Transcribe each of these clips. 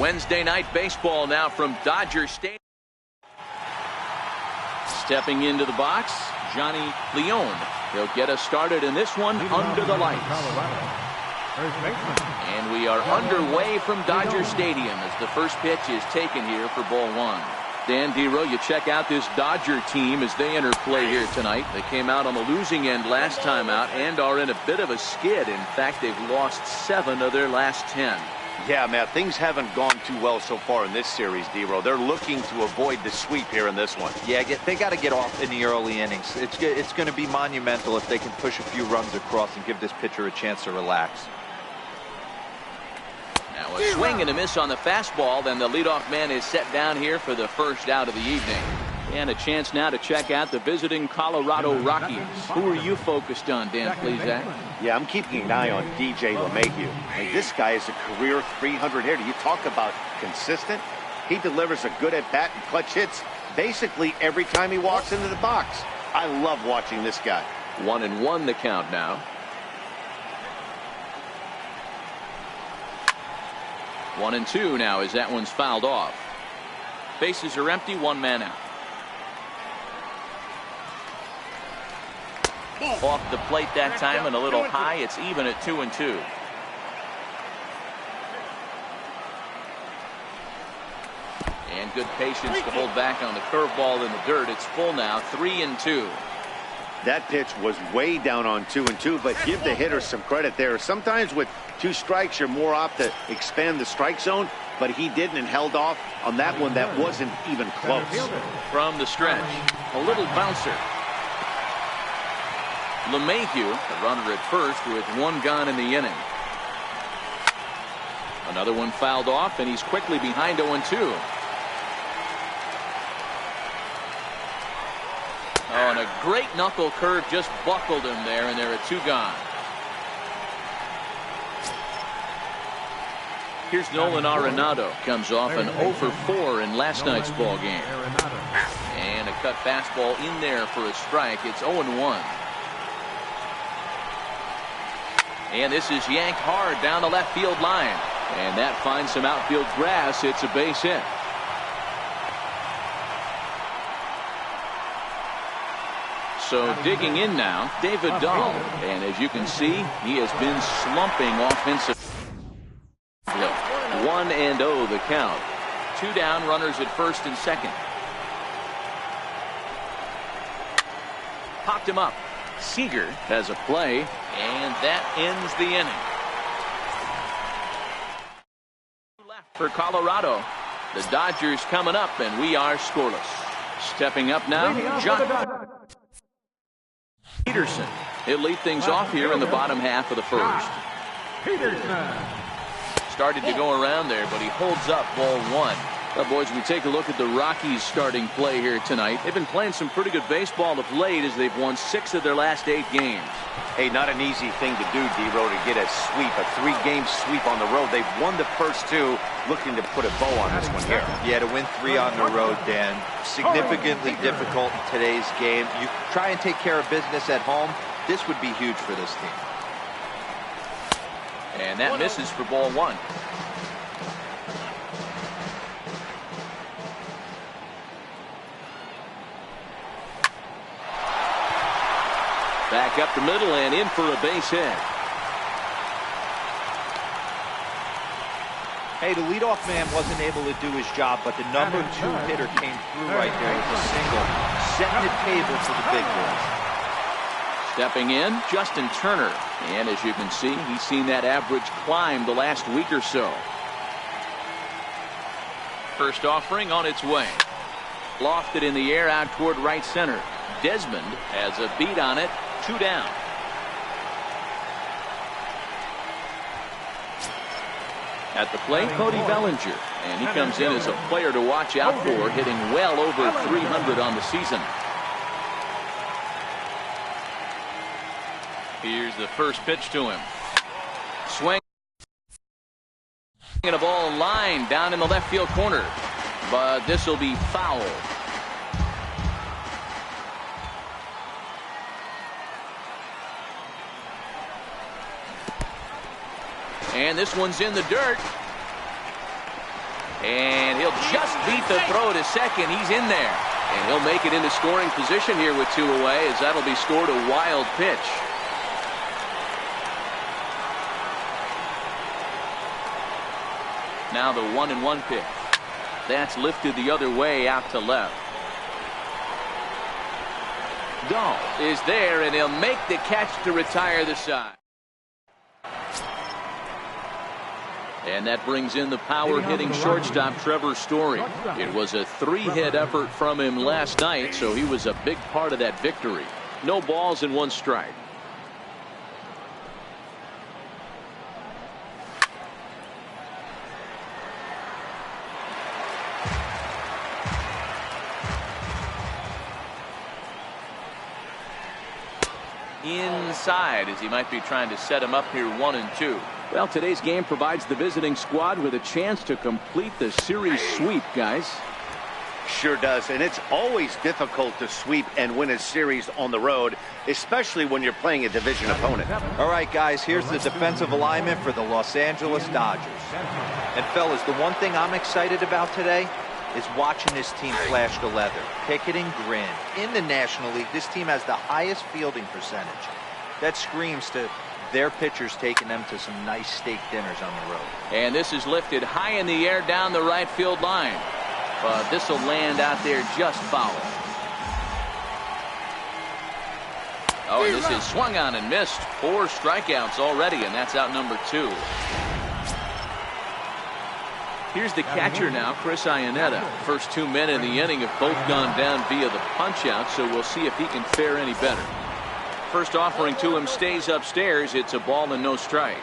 Wednesday night baseball now from Dodger Stadium. Stepping into the box, Johnny Leone. He'll get us started in this one under the lights. And we are underway from Dodger Stadium as the first pitch is taken here for ball one. Dan Dero, you check out this Dodger team as they enter play here tonight. They came out on the losing end last time out and are in a bit of a skid. In fact, they've lost 7 of their last 10. Yeah, Matt, things haven't gone too well so far in this series, Dero. They're looking to avoid the sweep here in this one. Yeah, they got to get off in the early innings. It's going to be monumental if they can push a few runs across and give this pitcher a chance to relax. Now a swing and a miss on the fastball. Then the leadoff man is set down here for the first out of the evening. And a chance now to check out the visiting Colorado Rockies. Who are you focused on, Dan Plesac? Yeah, I'm keeping an eye on DJ LeMahieu. Hey, this guy is a career 300 hitter. You talk about consistent. He delivers a good at-bat and clutch hits basically every time he walks into the box. I love watching this guy. 1-1 the count now. 1-2 now as that one's fouled off. Bases are empty, 1 man out. Off the plate that time and a little high. It's even at 2-2. And good patience to hold back on the curveball in the dirt. It's full now, 3-2. That pitch was way down on 2-2, but give the hitter some credit there. Sometimes with 2 strikes, you're more apt to expand the strike zone, but he didn't and held off on that one that wasn't even close. From the stretch, a little bouncer. LeMahieu, the runner at first, with 1 gone in the inning. Another one fouled off, and he's quickly behind 0-2. Oh, and a great knuckle curve just buckled him there, and there are 2 gone. Here's Nolan Arenado. Comes off an 0-for-4 in last night's ball game. And a cut fastball in there for a strike. It's 0-1. And this is yanked hard down the left field line. And that finds some outfield grass. It's a base hit. So digging in now, David Dahl. And as you can see, he has been slumping offensively. 1-0 the count. 2 down, runners at first and second. Popped him up. Seager has a play, and that ends the inning. Left for Colorado. The Dodgers coming up, and we are scoreless. Stepping up now, John Peterson. He'll lead things off here in the bottom half of the first. Started to go around there, but he holds up ball 1. Well, boys, we take a look at the Rockies starting play here tonight. They've been playing some pretty good baseball of late as they've won 6 of their last 8 games. Hey, not an easy thing to do, Dero, to get a sweep, a 3-game sweep on the road. They've won the first 2, looking to put a bow on this one here. Yeah, to win 3 on the road, Dan, significantly difficult in today's game. You try and take care of business at home. This would be huge for this team. And that misses for ball 1. Back up the middle and in for a base hit. Hey, the leadoff man wasn't able to do his job, but the number 2 hitter came through right there with a single, setting the table for the big boys. Stepping in, Justin Turner. And as you can see, he's seen that average climb the last week or so. First offering on its way. Lofted in the air out toward right center. Desmond has a beat on it. 2 down. At the plate, Cody Bellinger. And he comes in as a player to watch out for, hitting well over 300 on the season. Here's the first pitch to him. Swing. And a ball line down in the left field corner. But this will be foul. And this one's in the dirt. And he'll just beat the throw to second. He's in there. And he'll make it into scoring position here with 2 away, as that'll be scored a wild pitch. Now the 1-1 pitch. That's lifted the other way out to left. Dahl is there, and he'll make the catch to retire the side. And that brings in the power-hitting shortstop, Trevor Story. It was a 3-hit effort from him last night, so he was a big part of that victory. No balls and 1 strike. Inside, as he might be trying to set him up here 1-2. Well, today's game provides the visiting squad with a chance to complete the series sweep, guys. Sure does, and it's always difficult to sweep and win a series on the road, especially when you're playing a division opponent. All right, guys, here's the defensive alignment for the Los Angeles Dodgers. And, fellas, the one thing I'm excited about today is watching this team flash the leather, pick it and grin. In the National League, this team has the highest fielding percentage. That screams to their pitchers taking them to some nice steak dinners on the road. And this is lifted high in the air down the right field line. But this will land out there just foul. Oh, and this is swung on and missed. 4 strikeouts already, and that's out number 2. Here's the catcher now, Chris Iannetta. First 2 men in the inning have both gone down via the punch-out, so we'll see if he can fare any better. First offering to him stays upstairs. It's a ball and no strikes.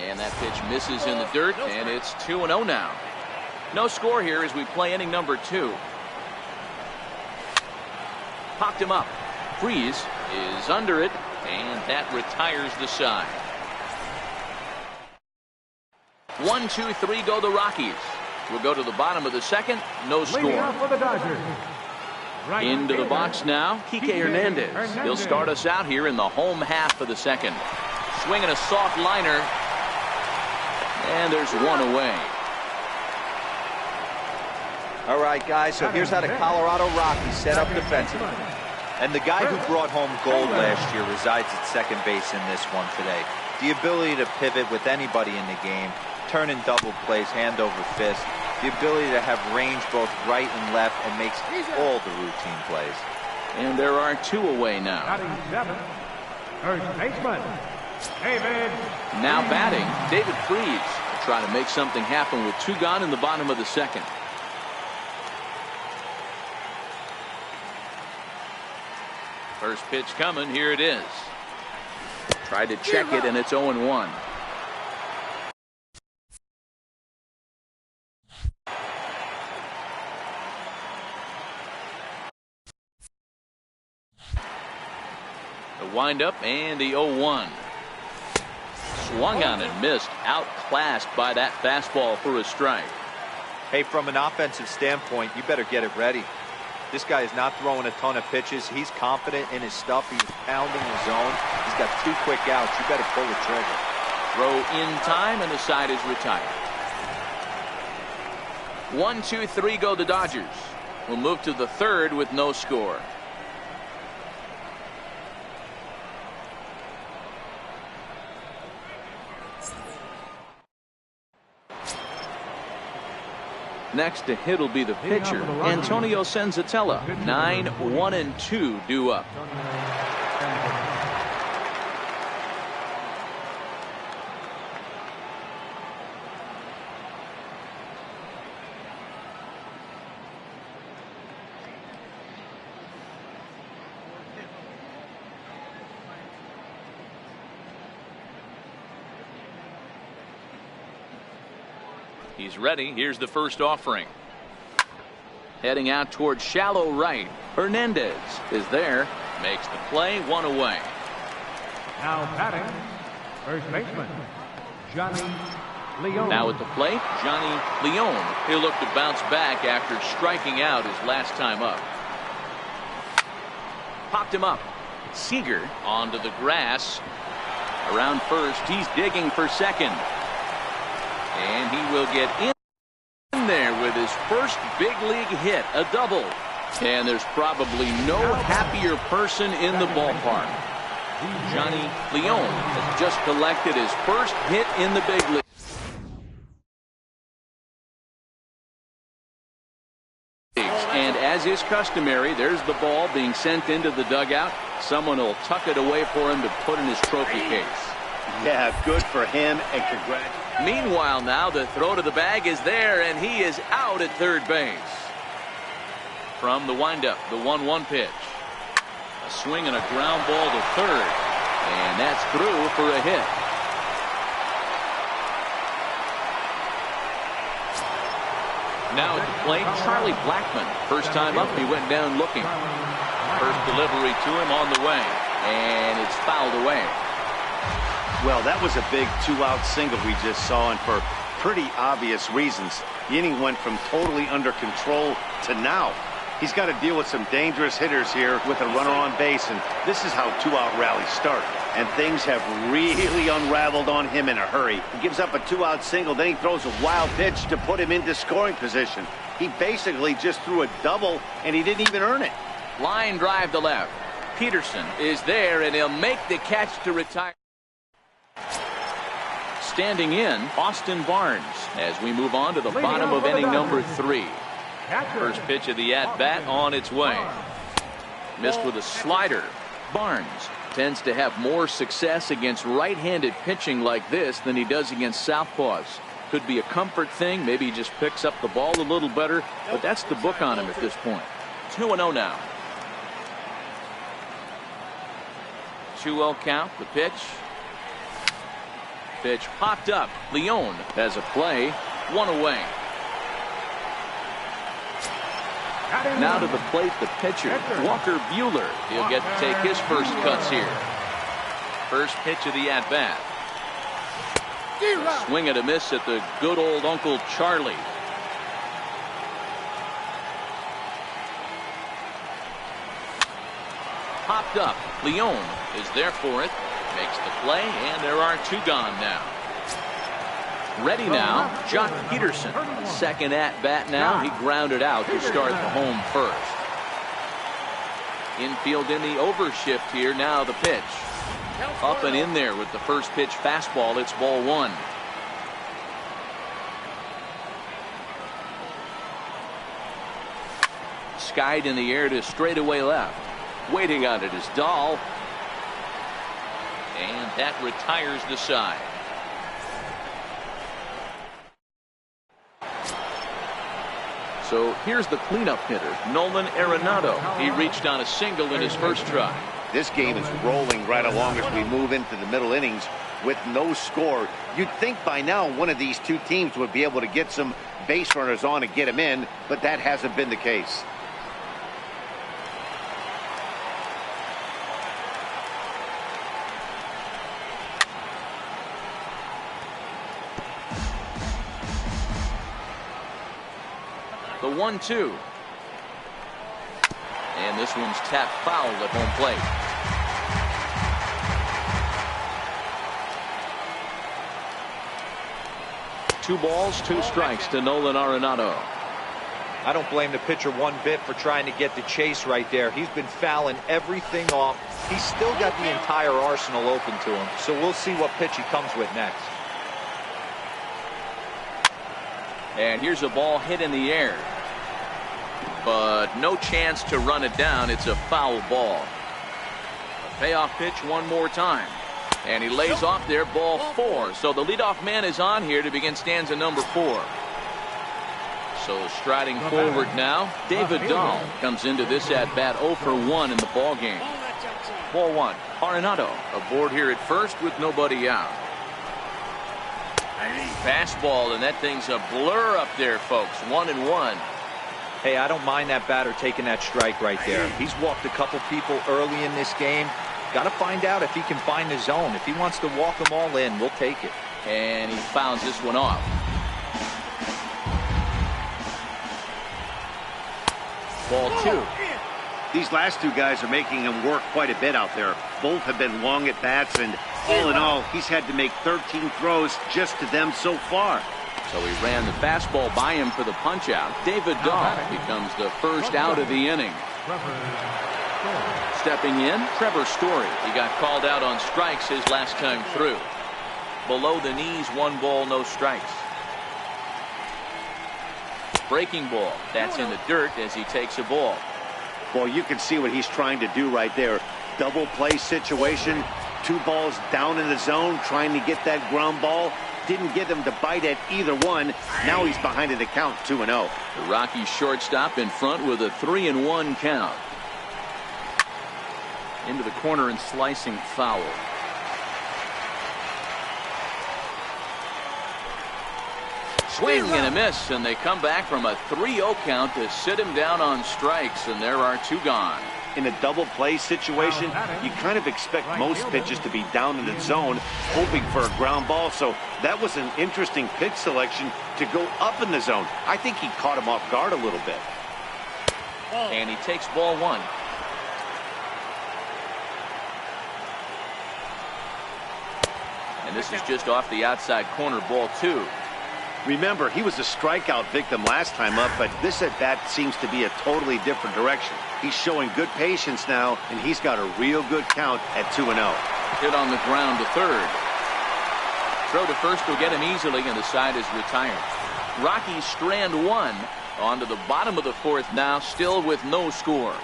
And that pitch misses in the dirt, and it's 2-0 now. No score here as we play inning number 2. Popped him up. Freeze is under it, and that retires the side. 1, 2, 3 go the Rockies. We'll go to the bottom of the second. No score. Into the box now, Kike Hernandez. He'll start us out here in the home half of the second. Swinging a soft liner. And there's 1 away. All right, guys, so here's how the Colorado Rockies set up defensively. And the guy who brought home gold last year resides at second base in this one today. The ability to pivot with anybody in the game, turn in double plays, hand over fist. The ability to have range both right and left, and makes all the routine plays. And there are 2 away now. First baseman, David. Now batting, David Freeze. Trying to make something happen with 2 gone in the bottom of the second. First pitch coming. Here it is. Tried to check it, and it's 0-1. The windup and the 0-1. Swung on and missed. Outclassed by that fastball for a strike. Hey, from an offensive standpoint, you better get it ready. This guy is not throwing a ton of pitches. He's confident in his stuff. He's pounding the zone. He's got 2 quick outs. You better pull the trigger. Throw in time, and the side is retired. 1, 2, 3 go the Dodgers. We'll move to the third with no score. Next to hit will be the pitcher, Antonio Senzatella. 9, 1, and 2 due up. He's ready. Here's the first offering. Heading out towards shallow right. Hernandez is there. Makes the play. 1 away. Now batting, first baseman, Johnny Leone. Now at the plate, Johnny Leone. He'll look to bounce back after striking out his last time up. Popped him up. Seager onto the grass. Around first. He's digging for second. And he will get in there with his first big league hit, a double. And there's probably no happier person in the ballpark. Johnny Leone has just collected his first hit in the big league. And as is customary, there's the ball being sent into the dugout. Someone will tuck it away for him to put in his trophy case. Yeah, good for him, and congrats. Meanwhile, now the throw to the bag is there, and he is out at third base. From the windup, the 1-1 pitch. A swing and a ground ball to third. And that's through for a hit. Now at the plate, Charlie Blackmon. First time up, he went down looking. First delivery to him on the way. And it's fouled away. Well, that was a big two-out single we just saw, and for pretty obvious reasons. The inning went from totally under control to now. He's got to deal with some dangerous hitters here with a runner on base, and this is how two-out rallies start. And things have really unraveled on him in a hurry. He gives up a two-out single, then he throws a wild pitch to put him into scoring position. He basically just threw a double, and he didn't even earn it. Line drive to left. Peterson is there, and he'll make the catch to retire. Standing in, Austin Barnes, as we move on to the bottom of inning number 3. First pitch of the at-bat on its way. Missed with a slider. Barnes tends to have more success against right-handed pitching like this than he does against southpaws. Could be a comfort thing. Maybe he just picks up the ball a little better, but that's the book on him at this point. 2-0 now. 2-0 count. The pitch. Pitch popped up. Leone has a play. 1 away. Now to the plate, the pitcher, Walker Buehler. He'll get to take his first cuts here. First pitch of the at-bat. Swing and a miss at the good old Uncle Charlie. Popped up. Leone is there for it. Makes the play, and there are 2 gone now. Ready now, Jock Peterson. Second at-bat now. He grounded out to start the home first. Infield in the overshift here. Now the pitch. Up and in there with the first pitch fastball. It's ball 1. Skied in the air to straightaway left. Waiting on it is Dahl. And that retires the side. So here's the cleanup hitter, Nolan Arenado. He reached on a single in his first try. This game is rolling right along as we move into the middle innings with no score. You'd think by now one of these 2 teams would be able to get some base runners on and get them in, but that hasn't been the case. The 1-2. And this one's tapped foul at home plate. Two balls, 2 strikes to Nolan Arenado. I don't blame the pitcher one bit for trying to get the chase right there. He's been fouling everything off. He's still got the entire arsenal open to him. So we'll see what pitch he comes with next. And here's a ball hit in the air. But no chance to run it down. It's a foul ball. A payoff pitch one more time. And he lays off there, ball 4. So the leadoff man is on here to begin stanza number 4. So striding forward now, David Dahl comes into this at-bat 0 for 1 in the ball game. Ball 1. Arenado aboard here at first with nobody out. Fastball, and that thing's a blur up there, folks. 1-1. Hey, I don't mind that batter taking that strike right there. He's walked a couple people early in this game. Got to find out if he can find the zone. If he wants to walk them all in, we'll take it. And he fouls this one off. Ball 2. These last 2 guys are making him work quite a bit out there. Both have been long at bats, and all in all, he's had to make 13 throws just to them so far. So he ran the fastball by him for the punch out. David Dahl becomes the first out of the inning. Stepping in, Trevor Story. He got called out on strikes his last time through. Below the knees, 1 ball, no strikes. Breaking ball. That's in the dirt as he takes a ball. Well, you can see what he's trying to do right there. Double play situation. 2 balls down in the zone, trying to get that ground ball. Didn't get him to bite at either one. Now he's behind in the count, 2-0. The Rockies shortstop in front with a 3-1 count. Into the corner and slicing foul. Swing and a miss, and they come back from a 3-0 count to sit him down on strikes, and there are 2 gone. In a double play situation, you kind of expect most pitches to be down in the zone, hoping for a ground ball. So that was an interesting pitch selection to go up in the zone. I think he caught him off guard a little bit. And he takes ball 1. And this is just off the outside corner, ball 2. Remember, he was a strikeout victim last time up, but this at-bat seems to be a totally different direction. He's showing good patience now, and he's got a real good count at 2-0. Hit on the ground to third. Throw to first will get him easily, and the side is retired. Rockies strand 1 on to the bottom of the 4th now, still with no score.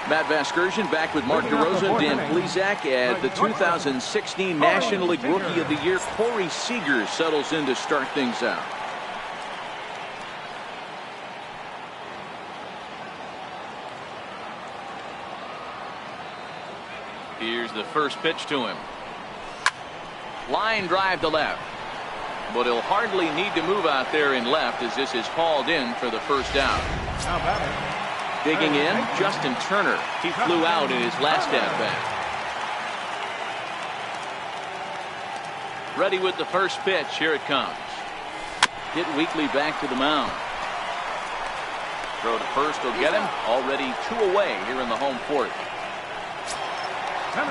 Matt Vasgersian back with Mark DeRosa and Dan Plesac as the 2016 National League Rookie of the Year, Corey Seager, settles in to start things out. Here's the first pitch to him. Line drive to left. But he'll hardly need to move out there in left as this is hauled in for the first out. Now batting. Digging in, Justin Turner. He flew out in his last at-bat. Ready with the first pitch. Here it comes. Hit weakly back to the mound. Throw to first will get him. Already 2 away here in the home 4th.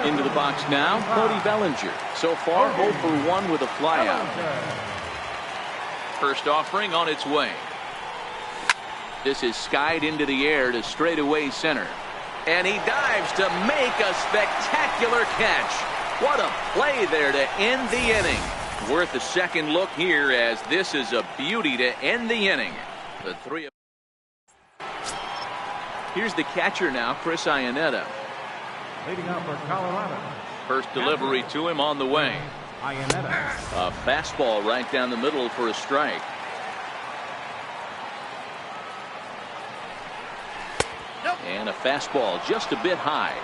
Into the box now, Cody Bellinger. So far, 0 for 1 with a flyout. First offering on its way. This is skied into the air to straightaway center. And he dives to make a spectacular catch. What a play there to end the inning. Worth a second look here as this is a beauty to end the inning. The 3. Here's the catcher now, Chris Iannetta. Leading up for Colorado. First delivery to him on the way. Iannetta. A fastball right down the middle for a strike. And a fastball just a bit high.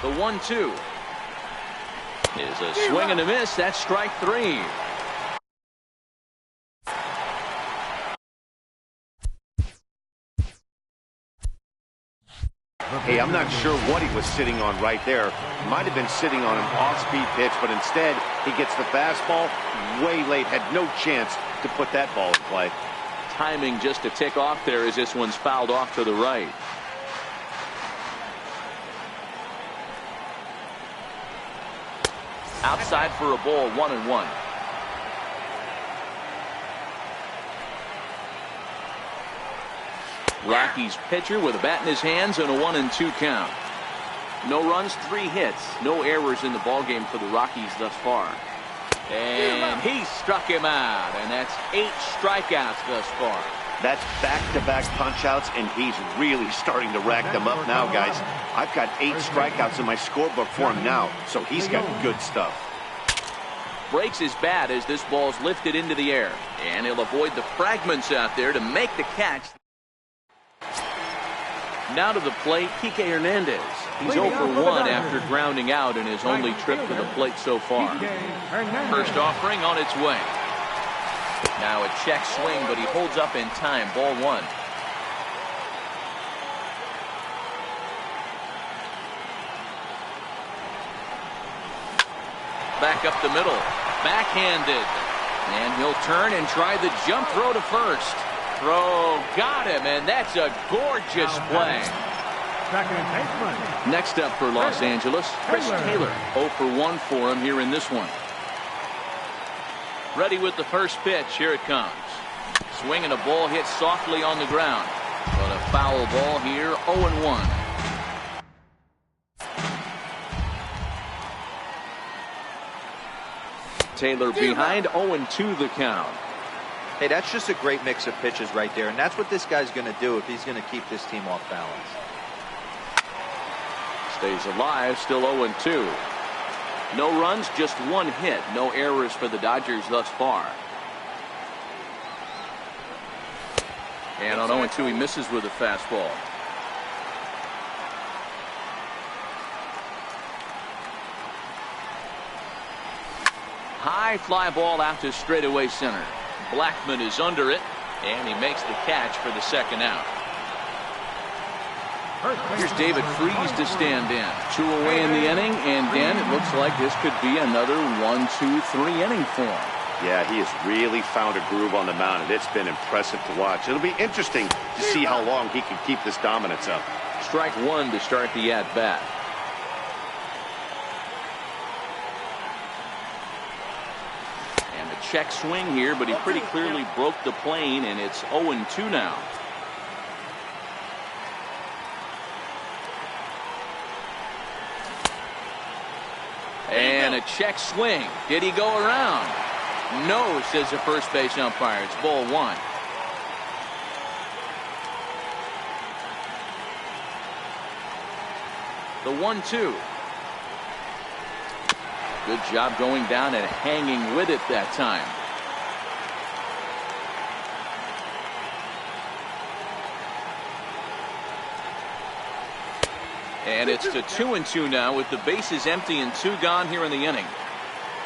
The 1-2 is a swing and a miss. That's strike 3. Hey, I'm not sure what he was sitting on right there. Might have been sitting on an off-speed pitch, but instead he gets the fastball way late. Had no chance to put that ball in play. Timing just to tick off there as this one's fouled off to the right. Outside for a ball, 1-1. Rockies pitcher with a bat in his hands and a 1-2 count. No runs, 3 hits, no errors in the ballgame for the Rockies thus far. And he struck him out, and that's 8 strikeouts thus far. That's back-to-back punch-outs, and he's really starting to rack them up now, guys. I've got 8 strikeouts in my scorebook for him now, so he's got good stuff. Breaks his bat as this ball's lifted into the air, and he'll avoid the fragments out there to make the catch. Now to the plate, Kike Hernandez. He's 0 for 1 after grounding out in his only trip to the plate so far. First offering on its way. Now a check swing, but he holds up in time. Ball 1. back up the middle. Backhanded. And he'll turn and try the jump throw to first. Throw got him, and that's a gorgeous play. Second baseman. Next up for Los Angeles, Chris Taylor. 0 for 1 for him here in this one. Ready with the first pitch. Here it comes. Swing and a ball hit softly on the ground. But a foul ball here, 0-1. Taylor behind, 0-2 the count. Hey, that's just a great mix of pitches right there, and that's what this guy's going to do if he's going to keep this team off balance. Stays alive, still 0-2. No runs, just one hit. No errors for the Dodgers thus far. And on 0-2, he misses with a fastball. High fly ball out to straightaway center. Blackman is under it, and he makes the catch for the second out. Here's David Freese to stand in. 2 away in the inning, and Dan, it looks like this could be another 1-2-3 inning for him. Yeah, he has really found a groove on the mound, and it's been impressive to watch. It'll be interesting to see how long he can keep this dominance up. Strike one to start the at-bat. And a check swing here, but he pretty clearly broke the plane, and it's 0-2 now. And a check swing. Did he go around? No, says the first base umpire. It's ball one. The 1-2. Good job going down and hanging with it that time. And it's to 2-2 now with the bases empty and 2 gone here in the inning.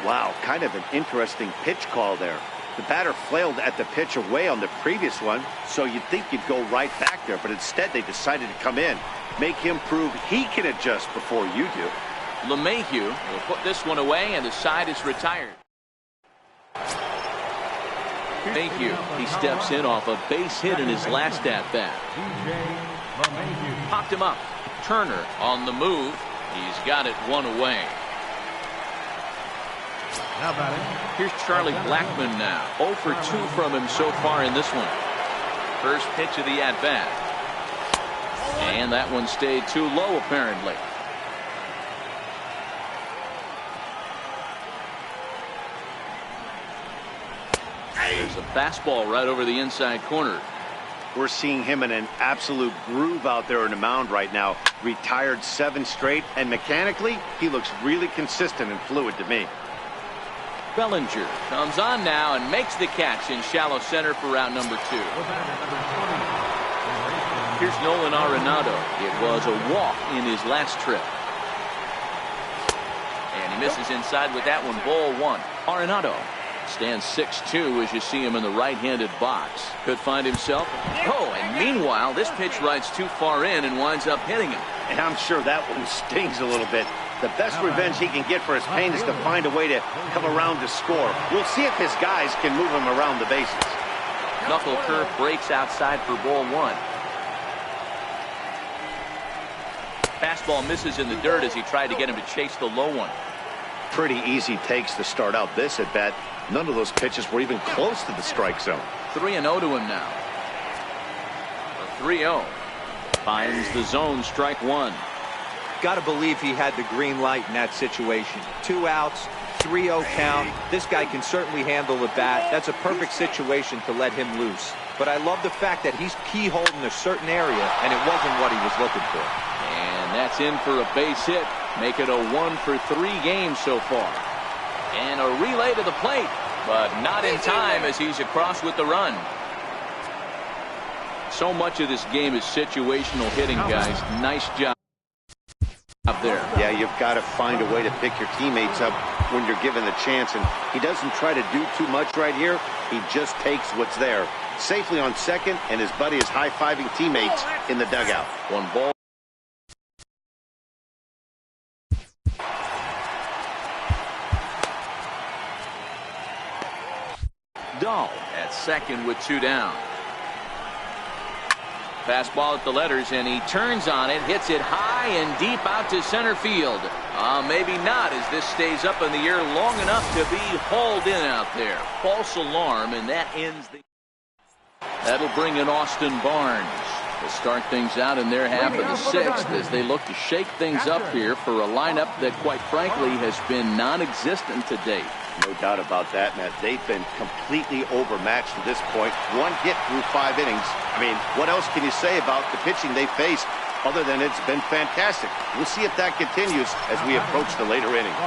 Wow, kind of an interesting pitch call there. The batter flailed at the pitch away on the previous one, so you'd think you'd go right back there, but instead they decided to come in, make him prove he can adjust before you do. LeMahieu will put this one away, and the side is retired. LeMahieu, he steps in off a base hit in his last at-bat. Popped him up. Turner on the move. He's got it 1 away. Here's Charlie Blackman now. 0 for 2 from him so far in this one. First pitch of the at-bat. And that one stayed too low apparently. There's a fastball right over the inside corner. We're seeing him in an absolute groove out there in the mound right now. Retired 7 straight, and mechanically, he looks really consistent and fluid to me. Bellinger comes on now and makes the catch in shallow center for round number 2. Here's Nolan Arenado. It was a walk in his last trip. And he misses inside with that one. Ball 1. Arenado stands 6'2" as you see him in the right-handed box. Could find himself. Oh, and meanwhile, this pitch rides too far in and winds up hitting him. And I'm sure that one stings a little bit. The best revenge he can get for his pain is to find a way to come around to score. We'll see if his guys can move him around the bases. Knuckle curve breaks outside for ball 1. Fastball misses in the dirt as he tried to get him to chase the low one. Pretty easy takes to start out this at bat. None of those pitches were even close to the strike zone. 3-0 to him now. 3-0. Finds the zone, strike 1. Got to believe he had the green light in that situation. 2 outs, 3-0 count. This guy can certainly handle the bat. That's a perfect situation to let him loose. But I love the fact that he's keyholed in a certain area, and it wasn't what he was looking for. And that's in for a base hit. Make it a 1 for 3 games so far. And a relay to the plate, but not in time as he's across with the run. So much of this game is situational hitting, guys. Nice job up there. Yeah, you've got to find a way to pick your teammates up when you're given the chance, and he doesn't try to do too much right here. He just takes what's there. Safely on second, and his buddy is high-fiving teammates in the dugout. 1 ball. second with 2 down. Fastball at the letters, and he turns on it, hits it high and deep out to center field. Maybe not, as this stays up in the air long enough to be hauled in out there. False alarm, and that ends the... That'll bring in Austin Barnes to start things out in their half of the 6th as they look to shake things up here for a lineup that, quite frankly, has been non-existent to date. No doubt about that, Matt. They've been completely overmatched to this point. 1 hit through 5 innings. I mean, what else can you say about the pitching they faced other than it's been fantastic? We'll see if that continues as we approach the later innings.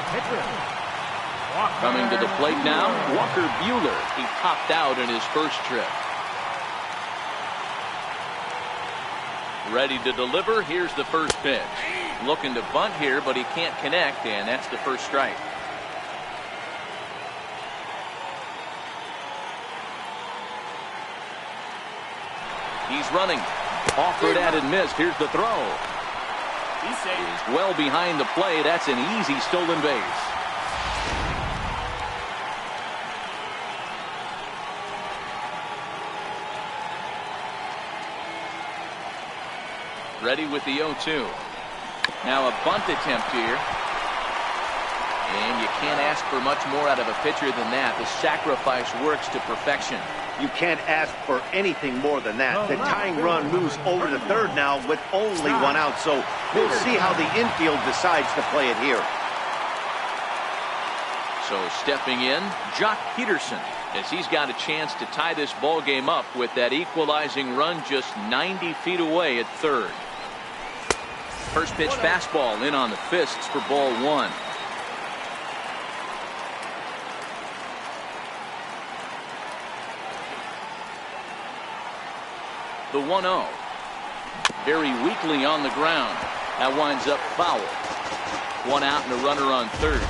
Coming to the plate now, Walker Buehler. He topped out in his first trip. Ready to deliver. Here's the first pitch. Looking to bunt here, but he can't connect, and that's the first strike. He's running. Offered at and missed. Here's the throw. He's well behind the plate. That's an easy stolen base. Ready with the 0-2. Now a bunt attempt here. And you can't ask for much more out of a pitcher than that. The sacrifice works to perfection. You can't ask for anything more than that. The tying run moves over to third now with only 1 out. So we'll see how the infield decides to play it here. So stepping in, Jock Peterson, as he's got a chance to tie this ball game up with that equalizing run just 90 feet away at third. First pitch fastball in on the fists for ball 1. The 1-0. Very weakly on the ground. That winds up foul. 1 out and a runner on third.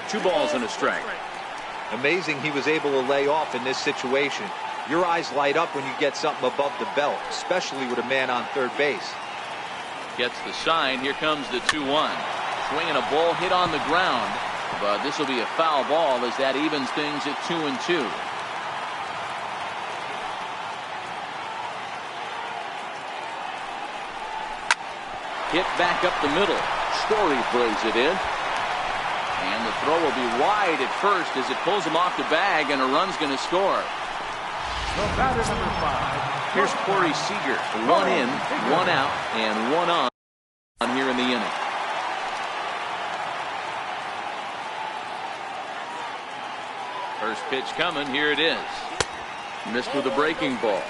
Two balls and a strike. Amazing he was able to lay off in this situation. Your eyes light up when you get something above the belt, especially with a man on third base. Gets the sign. Here comes the 2-1. Swinging a ball hit on the ground, but this will be a foul ball as that evens things at 2-2. Hit back up the middle. Story brings it in. And the throw will be wide at first as it pulls him off the bag, and a run's going to score. Here's Corey Seager. 1 in, 1 out, and 1 on here in the inning. First pitch coming. Here it is. Missed with a breaking ball.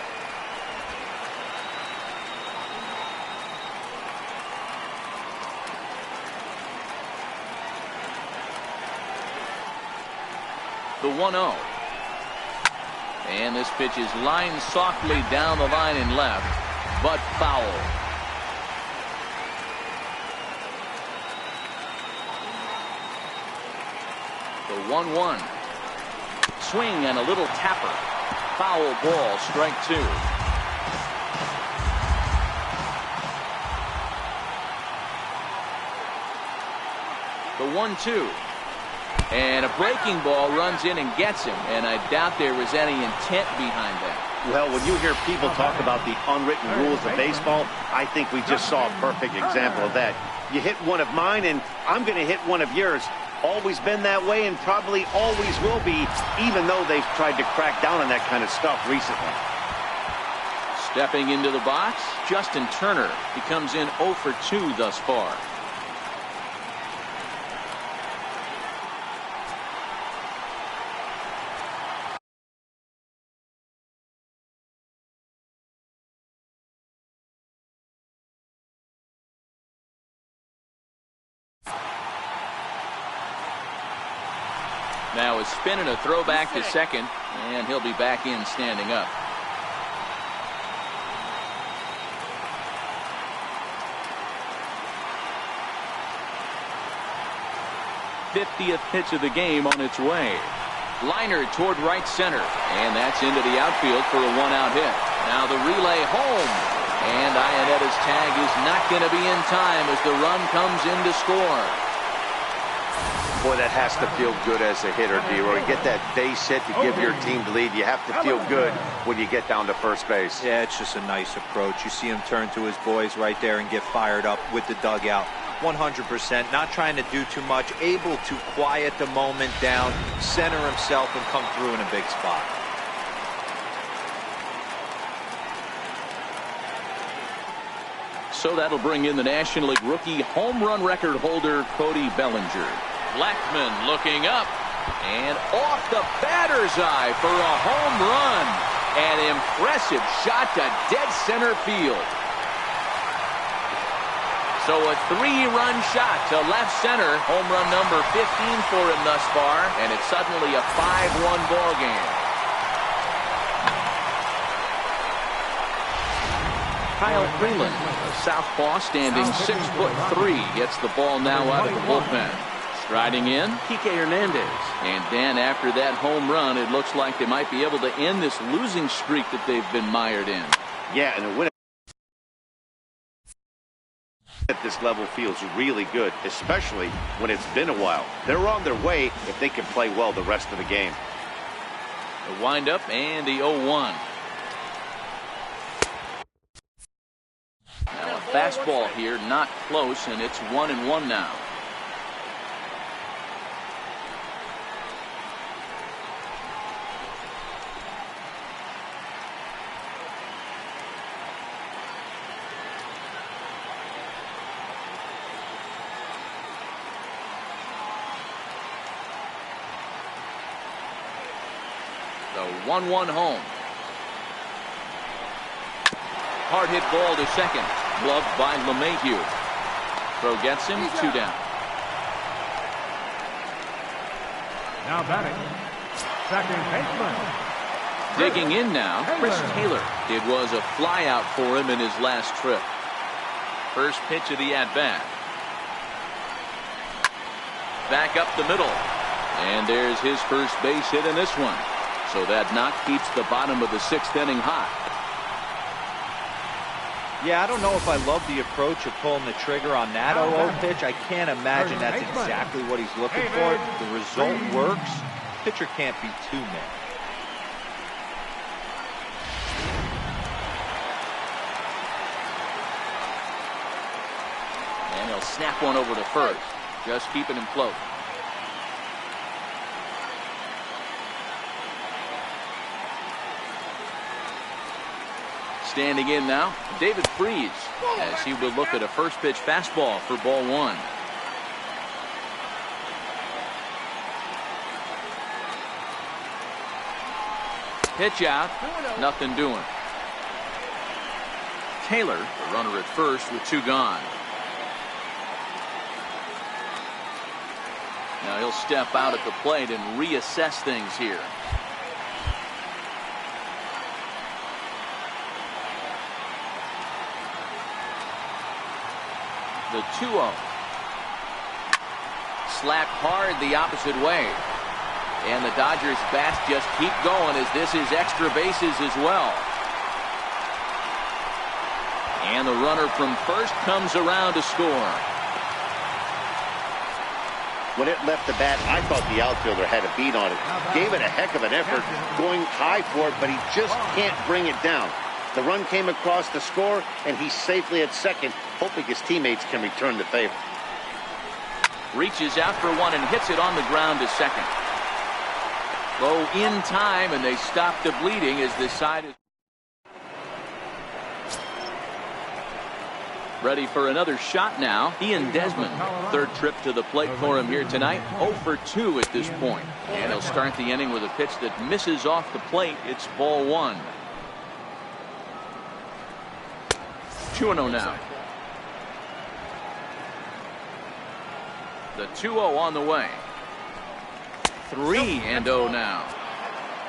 The 1-0. And this pitch is lined softly down the line and left, but foul. The 1-1. Swing and a little tapper. Foul ball, strike 2. The 1-2. And a breaking ball runs in and gets him, and I doubt there was any intent behind that. Well, when you hear people talk about the unwritten rules of baseball, I think we just saw a perfect example of that. You hit one of mine, and I'm going to hit one of yours. Always been that way and probably always will be, even though they've tried to crack down on that kind of stuff recently. Stepping into the box, Justin Turner. He comes in 0 for 2 thus far. Now a spin and a throw back to second, and he'll be back in standing up. '50th pitch of the game on its way. Liner toward right center, and that's into the outfield for a 1-out hit. Now the relay home, And Ionetta's tag is not going to be in time as the run comes in to score. Boy, that has to feel good as a hitter, D-Roy. You get that base hit to give your team the lead. You have to feel good when you get down to first base. Yeah, it's just a nice approach. You see him turn to his boys right there and get fired up with the dugout. 100%, not trying to do too much, able to quiet the moment down, center himself, and come through in a big spot. So that'll bring in the National League rookie home run record holder, Cody Bellinger. Blackman looking up and off the batter's eye for a home run. An impressive shot to dead center field. So a 3-run shot to left center. Home run number 15 for him thus far. And it's suddenly a 5-1 ball game. Kyle Freeland, a southpaw standing 6'3", gets the ball now out of the bullpen. Striding in, Kike Hernandez. And Dan, after that home run, it looks like they might be able to end this losing streak that they've been mired in. Yeah, and a win at this level feels really good, especially when it's been a while. They're on their way if they can play well the rest of the game. The windup and the 0-1. Now a fastball here, not close, and it's 1-1 now. The 1-1 home. Hard hit ball to second. Gloved by LeMahieu. Throw gets him, 2 down. Now batting, second baseman. Digging in now, Chris Taylor. It was a flyout for him in his last trip. First pitch of the at-bat. Back up the middle. And there's his first base hit in this one. So that knock keeps the bottom of the 6th inning hot. Yeah, I don't know if I love the approach of pulling the trigger on that 0-0 pitch. I can't imagine that's exactly what he's looking for. The result works. Pitcher can't be too mad. And he'll snap one over to first. Just keeping him close. Standing in now, David Freese, as he will look at a first pitch fastball for ball 1. Pitch out, nothing doing. Taylor, the runner at first with 2 gone. Now he'll step out at the plate and reassess things here. The 2-0. Slapped hard the opposite way. And the Dodgers bats just keep going as this is extra bases as well. And the runner from first comes around to score. When it left the bat, I thought the outfielder had a beat on it. Gave it a heck of an effort, going high for it, but he just can't bring it down. The run came across to score, and he's safely at second, hoping his teammates can return the favor. Reaches out for one and hits it on the ground to second. Low in time, and they stop the bleeding as this side is ready for another shot now. Ian Desmond, third trip to the plate for him here tonight. 0 for 2 at this point. And he'll start the inning with a pitch that misses off the plate. It's ball 1. 2-0 now. The 2-0 on the way. 3-0 now.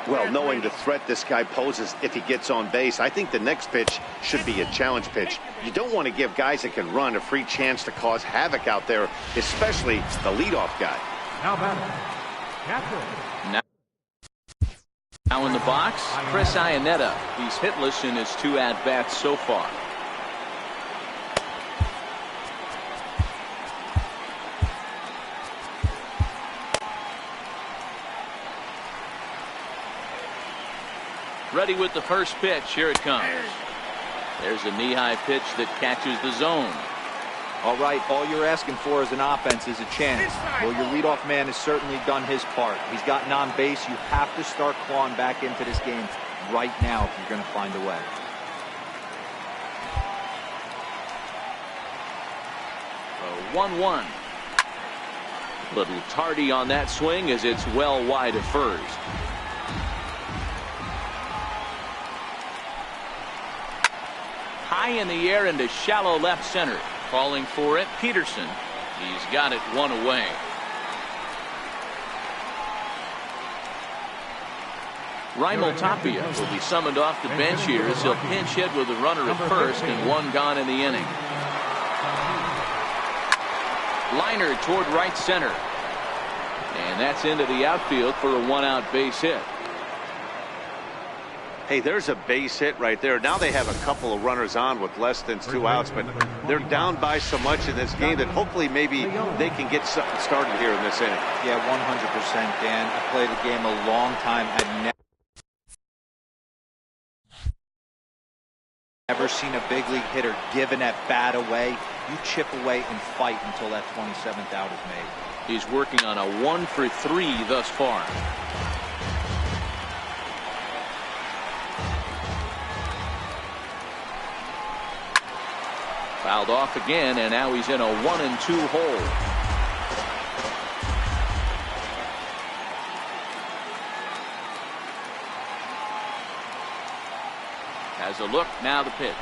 Well, knowing the threat this guy poses if he gets on base, I think the next pitch should be a challenge pitch. You don't want to give guys that can run a free chance to cause havoc out there, especially the leadoff guy. Now in the box, Chris Ionetta. He's hitless in his 2 at-bats so far. Ready with the first pitch. Here it comes. There's a knee-high pitch that catches the zone. All right, all you're asking for as an offense is a chance. Well, your leadoff man has certainly done his part. He's gotten on base. You have to start clawing back into this game right now if you're going to find a way. So 1-1. Little tardy on that swing as it's well wide of first. High in the air into shallow left center. Calling for it, Peterson. He's got it one away. Raimel Tapia will be summoned off the bench here as he'll pinch hit with a runner at first and one gone in the inning. Liner toward right center. And that's into the outfield for a one-out base hit. Hey, there's a base hit right there. Now they have a couple of runners on with less than 2 outs, but they're down by so much in this game that hopefully maybe they can get something started here in this inning. Yeah, 100%, Dan. I played the game a long time. I've never seen a big league hitter give an at-bat away. You chip away and fight until that 27th out is made. He's working on a 1 for 3 thus far. Fouled off again, and now he's in a 1-2 hole. Has a look, now the pitch.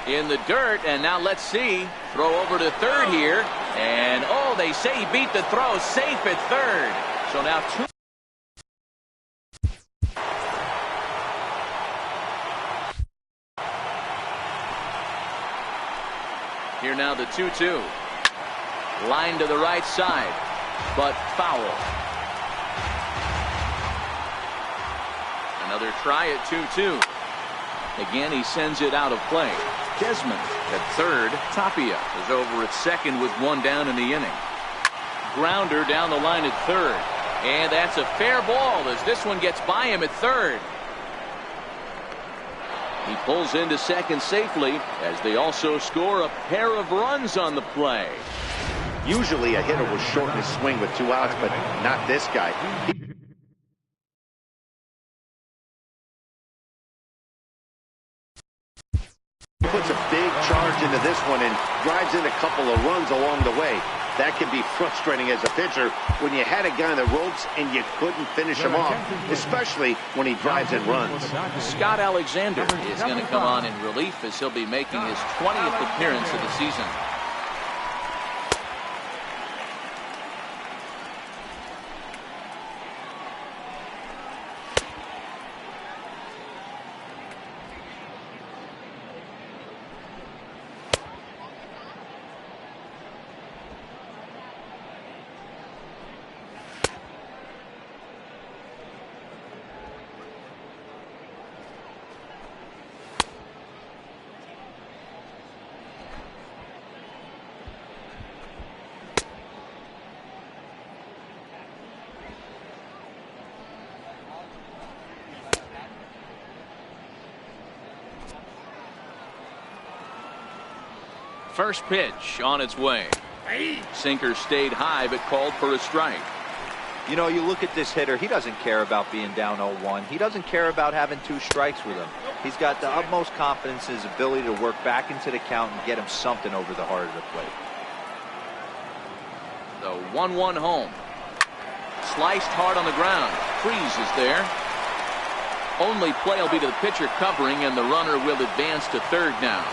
In the dirt, and now let's see. Throw over to third here, and oh, they say he beat the throw, safe at third. So now 2. Here now the 2-2. Line to the right side, but foul. Another try at 2-2. Again, he sends it out of play. Desmond at third. Tapia is over at second with one down in the inning. Grounder down the line at third. And that's a fair ball as this one gets by him at third. He pulls into second safely as they also score a pair of runs on the play. Usually a hitter will shorten his swing with 2 outs, but not this guy. He puts a big charge into this one and drives in a couple of runs along the way. That can be frustrating as a pitcher when you had a guy in the ropes and you couldn't finish him off, especially when he drives in runs. Scott Alexander is going to come on in relief as he'll be making his 20th appearance of the season. First pitch on its way. Sinker stayed high but called for a strike. You know, you look at this hitter, he doesn't care about being down 0-1. He doesn't care about having 2 strikes with him. He's got the utmost confidence in his ability to work back into the count and get him something over the heart of the plate. The 1-1 home. Sliced hard on the ground. Freeze is there. Only play will be to the pitcher covering, and the runner will advance to third now.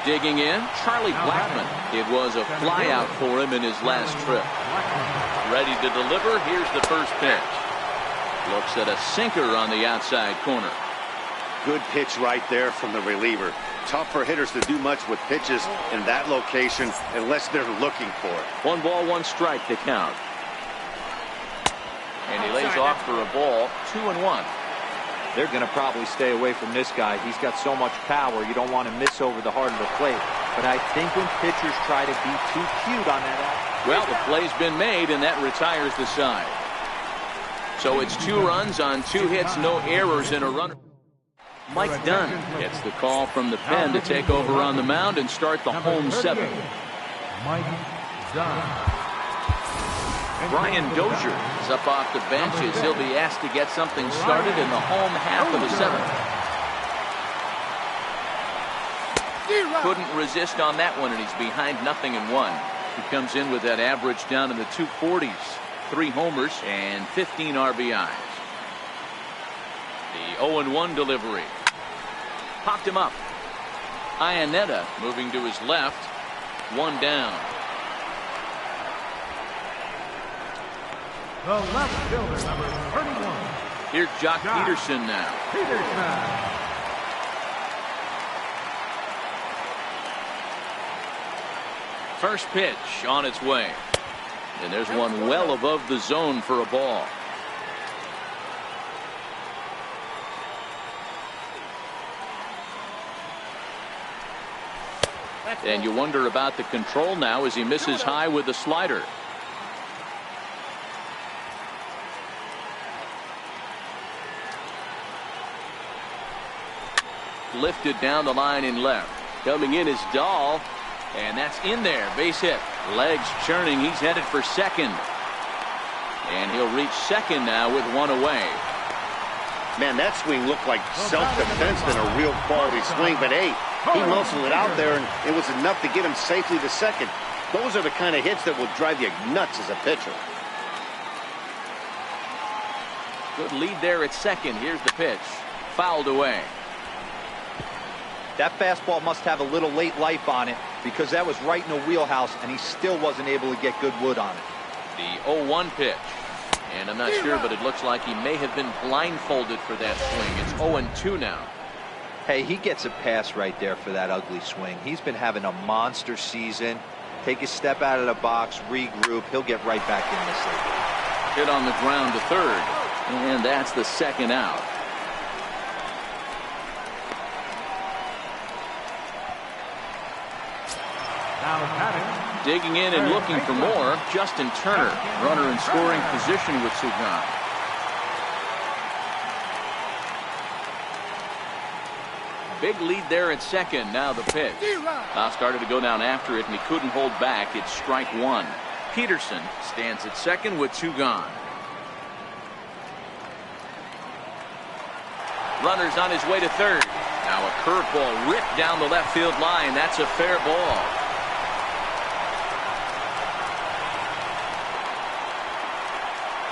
Digging in, Charlie Blackmon. It was a flyout for him in his last trip. Ready to deliver. Here's the first pitch. Looks at a sinker on the outside corner. Good pitch right there from the reliever. Tough for hitters to do much with pitches in that location unless they're looking for it. 1 ball, 1 strike to count. And he lays off for a ball. 2-1. They're going to probably stay away from this guy. He's got so much power. You don't want to miss over the heart of the plate. But I think when pitchers try to be too cute on that. Well, the play's been made, and that retires the side. So it's 2 runs on 2 hits, no errors, and a runner. Mike Dunn gets the call from the pen to take over on the mound and start the home 7th. Mike Dunn. Brian Dozier is up off the bench as he'll be asked to get something started in the home half of the 7th. Couldn't resist on that one, and he's behind 0-1. He comes in with that average down in the 240s. 3 homers and 15 RBIs. The 0-1 delivery. Popped him up. Iannetta moving to his left. 1 down. The left fielder, number 31. Here's Jock Peterson now. Peterson. First pitch on its way. And there's one well above the zone for a ball. And you wonder about the control now as he misses high with the slider. Lifted down the line in left. Coming in is Dahl. And that's in there. Base hit. Legs churning. He's headed for second. And he'll reach second now with 1 away. Man, that swing looked like self-defense than a real quality swing. But hey, he muscled it out there, and it was enough to get him safely to second. Those are the kind of hits that will drive you nuts as a pitcher. Good lead there at second. Here's the pitch. Fouled away. That fastball must have a little late life on it, because that was right in the wheelhouse, and he still wasn't able to get good wood on it. The 0-1 pitch. And I'm not sure, but it looks like he may have been blindfolded for that swing. It's 0-2 now. Hey, he gets a pass right there for that ugly swing. He's been having a monster season. Take a step out of the box, regroup. He'll get right back in this league. Hit on the ground to third. And that's the second out. Now batting. Digging in and looking for more, Justin Turner, runner in scoring position with Sugan. Big lead there at second. Now the pitch. Now started to go down after it, and he couldn't hold back. It's strike 1. Peterson stands at second with 2 gone. Runner's on his way to third. Now a curveball ripped down the left field line. That's a fair ball.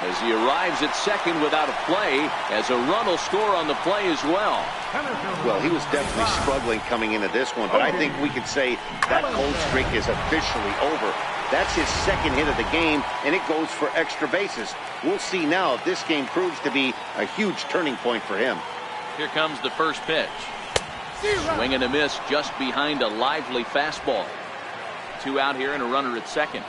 As he arrives at second without a play, as a run will score on the play as well. Well, he was definitely struggling coming into this one, but I think we could say that cold streak is officially over. That's his second hit of the game, and it goes for extra bases. We'll see now if this game proves to be a huge turning point for him. Here comes the first pitch. Swing and a miss just behind a lively fastball. 2 out here and a runner at second.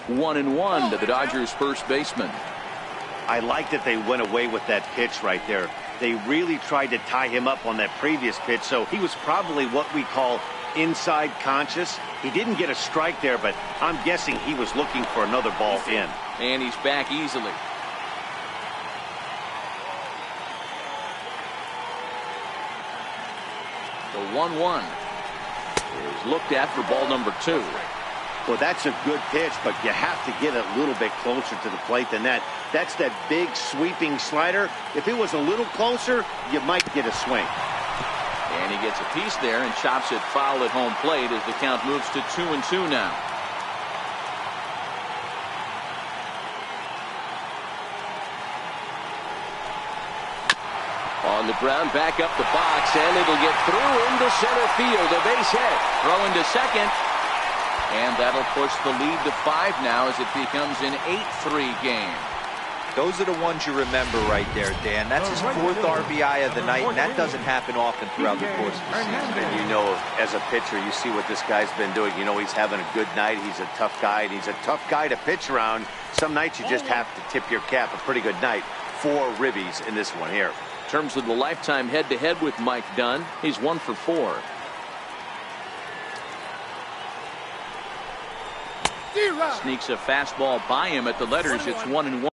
One and one to the Dodgers first baseman. I like that they went away with that pitch right there. They really tried to tie him up on that previous pitch, so he was probably what we call inside conscious. He didn't get a strike there, but I'm guessing he was looking for another ball in. And he's back easily. The 1-1 is looked at for ball number 2. Well, that's a good pitch, but you have to get a little bit closer to the plate than that. That's that big sweeping slider. If it was a little closer, you might get a swing. And he gets a piece there and chops it foul at home plate as the count moves to 2-2 now. On the ground, back up the box, and it'll get through into center field. A base hit. Throw into second. And that'll push the lead to 5 now as it becomes an 8-3 game. Those are the ones you remember right there, Dan. That's his 4th RBI of the night, and that doesn't happen often throughout the course of the season. And you know, as a pitcher, you see what this guy's been doing. You know, he's having a good night. He's a tough guy, and he's a tough guy to pitch around. Some nights you just have to tip your cap. A pretty good night. 4 ribbies in this one here. In terms of the lifetime head-to-head with Mike Dunn, he's 1 for 4. Sneaks a fastball by him at the letters. It's 1-1.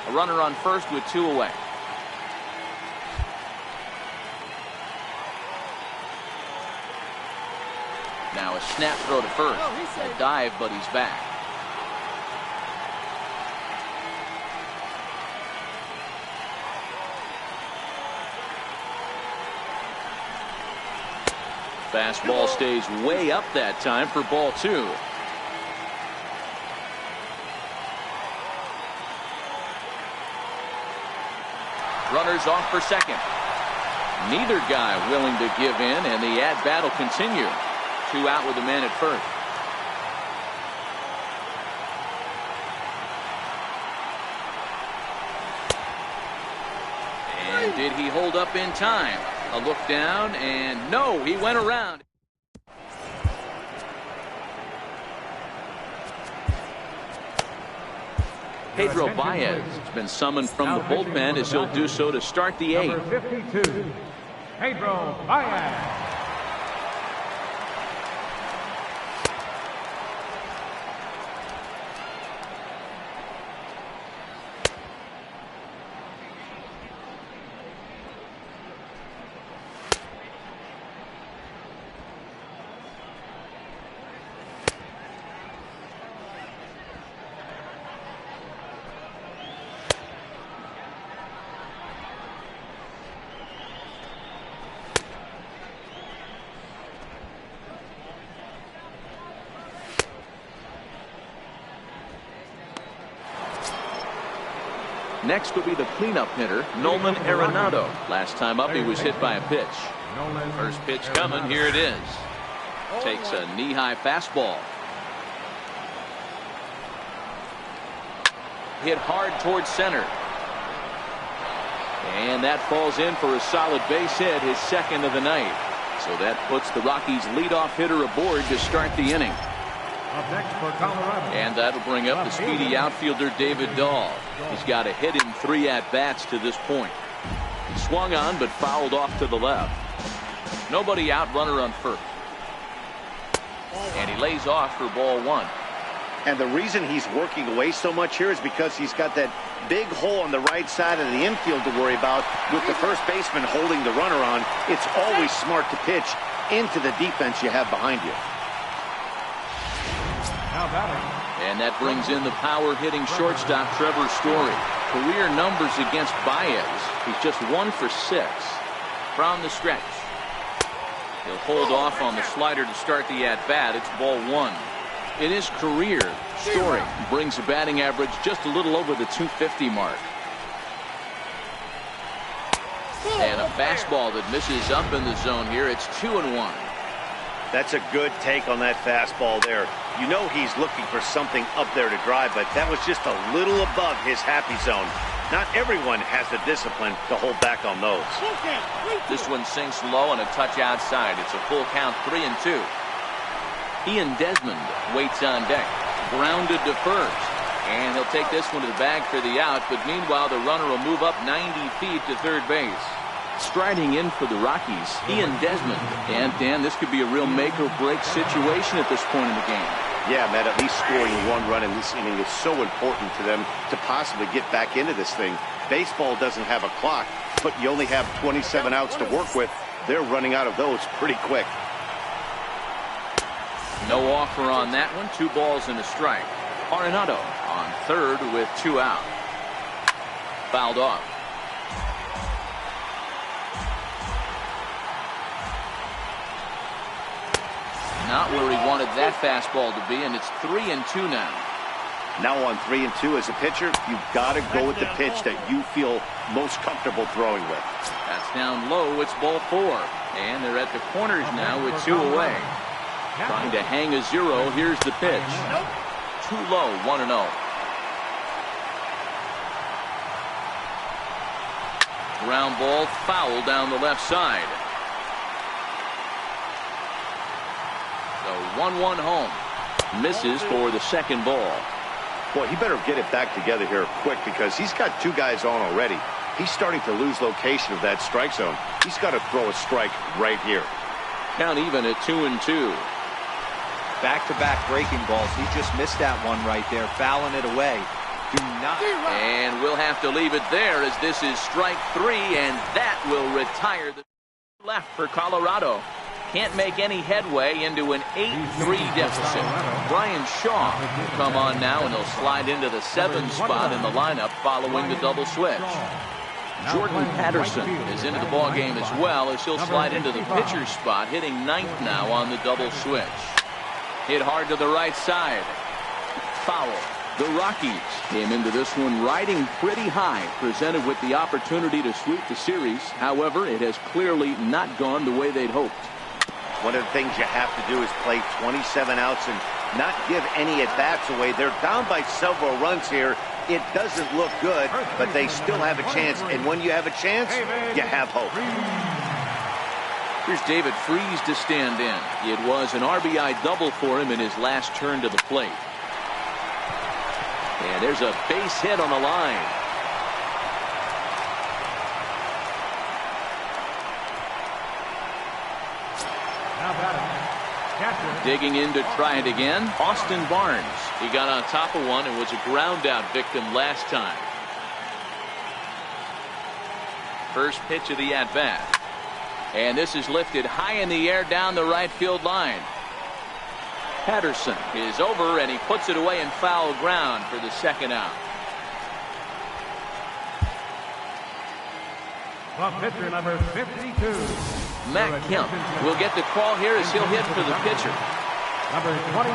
A runner on first with 2 away. Now a snap throw to first. A dive, but he's back. Fastball stays way up that time for ball 2. Runners off for second. Neither guy willing to give in, and the at-bat will continue. 2 out with a man at first. And did he hold up in time? A look down, and no, he went around. Pedro Baez has been summoned from the bullpen as he'll do so to start the 8th. Number 52, Pedro Baez. Next will be the cleanup hitter, Nolan Arenado. Last time up, he was hit by a pitch. First pitch coming. Here it is. Takes a knee-high fastball. Hit hard towards center. And that falls in for a solid base hit, his second of the night. So that puts the Rockies' leadoff hitter aboard to start the inning. Up next for Colorado. And that'll bring up the speedy outfielder David Dahl. He's got a hit in 3 at-bats to this point. He swung on but fouled off to the left. Nobody out, runner on first. And he lays off for ball 1. And the reason he's working away so much here is because he's got that big hole on the right side of the infield to worry about. With the first baseman holding the runner on, it's always smart to pitch into the defense you have behind you. Now batting. And that brings in the power-hitting shortstop Trevor Story. Career numbers against Baez. He's just 1 for 6 from the stretch. He'll hold off on the slider to start the at-bat. It's ball 1. In his career, Story brings a batting average just a little over the .250 mark. And a fastball that misses up in the zone here. It's 2-1. That's a good take on that fastball there. You know he's looking for something up there to drive, but that was just a little above his happy zone. Not everyone has the discipline to hold back on those. This one sinks low and a touch outside. It's a full count, 3-2. Ian Desmond waits on deck. Grounded to first. And he'll take this one to the bag for the out, but meanwhile the runner will move up 90 feet to third base. Striding in for the Rockies, Ian Desmond. And Dan, this could be a real make-or-break situation at this point in the game. Yeah, Matt, at least scoring 1 run in this inning is so important to them to possibly get back into this thing. Baseball doesn't have a clock, but you only have 27 outs to work with. They're running out of those pretty quick. No offer on that one. 2 balls and a strike. Arenado on third with 2 out. Fouled off. Not where he wanted that fastball to be, and it's 3-2 now. Now on 3-2 as a pitcher, you've got to go with the pitch that you feel most comfortable throwing with. That's down low. It's ball 4. And they're at the corners now with 2 away. Trying to hang a 0. Here's the pitch. Too low, 1-0. Ground ball foul down the left side. So 1-1 home. Misses for the second ball. Boy, he better get it back together here quick because he's got two guys on already. He's starting to lose location of that strike zone. He's got to throw a strike right here. Count even at 2-2. Back-to-back breaking balls. He just missed that one right there, fouling it away. Do not. And we'll have to leave it there as this is strike 3, and that will retire the left for Colorado. Can't make any headway into an 8-3 deficit. Brian Shaw will come on now, and he'll slide into the 7th spot in the lineup following the double switch. Jordan Patterson is into the ballgame as well as he'll slide into the pitcher's spot, hitting 9th now on the double switch. Hit hard to the right side. Foul. The Rockies came into this one riding pretty high, presented with the opportunity to sweep the series. However, it has clearly not gone the way they'd hoped. One of the things you have to do is play 27 outs and not give any at-bats away. They're down by several runs here. It doesn't look good, but they still have a chance. And when you have a chance, you have hope. Here's David Freese to stand in. It was an RBI double for him in his last turn to the plate. And there's a base hit on the line. Digging in to try it again, Austin Barnes. He got on top of one and was a ground out victim last time. First pitch of the at bat. And this is lifted high in the air down the right field line. Patterson is over and he puts it away in foul ground for the second out. The pitcher, number 52. Matt Kemp will get the call here as he'll hit for the pitcher. Number 27.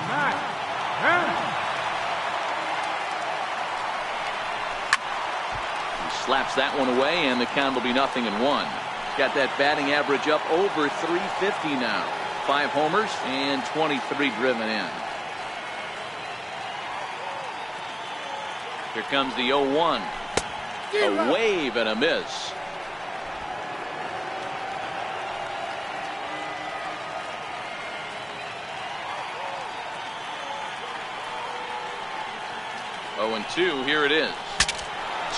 Matt Kemp. He slaps that one away and the count will be 0-1. Got that batting average up over 350 now. 5 homers and 23 driven in. Here comes the 0-1. A wave and a miss. Oh, and 2, here it is.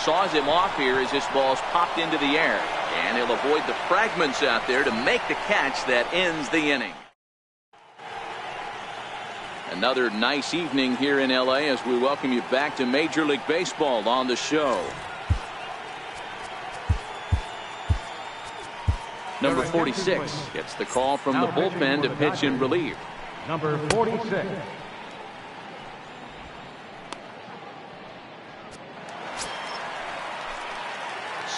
Saws him off here as this ball's popped into the air. And he'll avoid the fragments out there to make the catch that ends the inning. Another nice evening here in LA as we welcome you back to Major League Baseball on the show. Number 46 gets the call from the bullpen to pitch in relief. Number 46.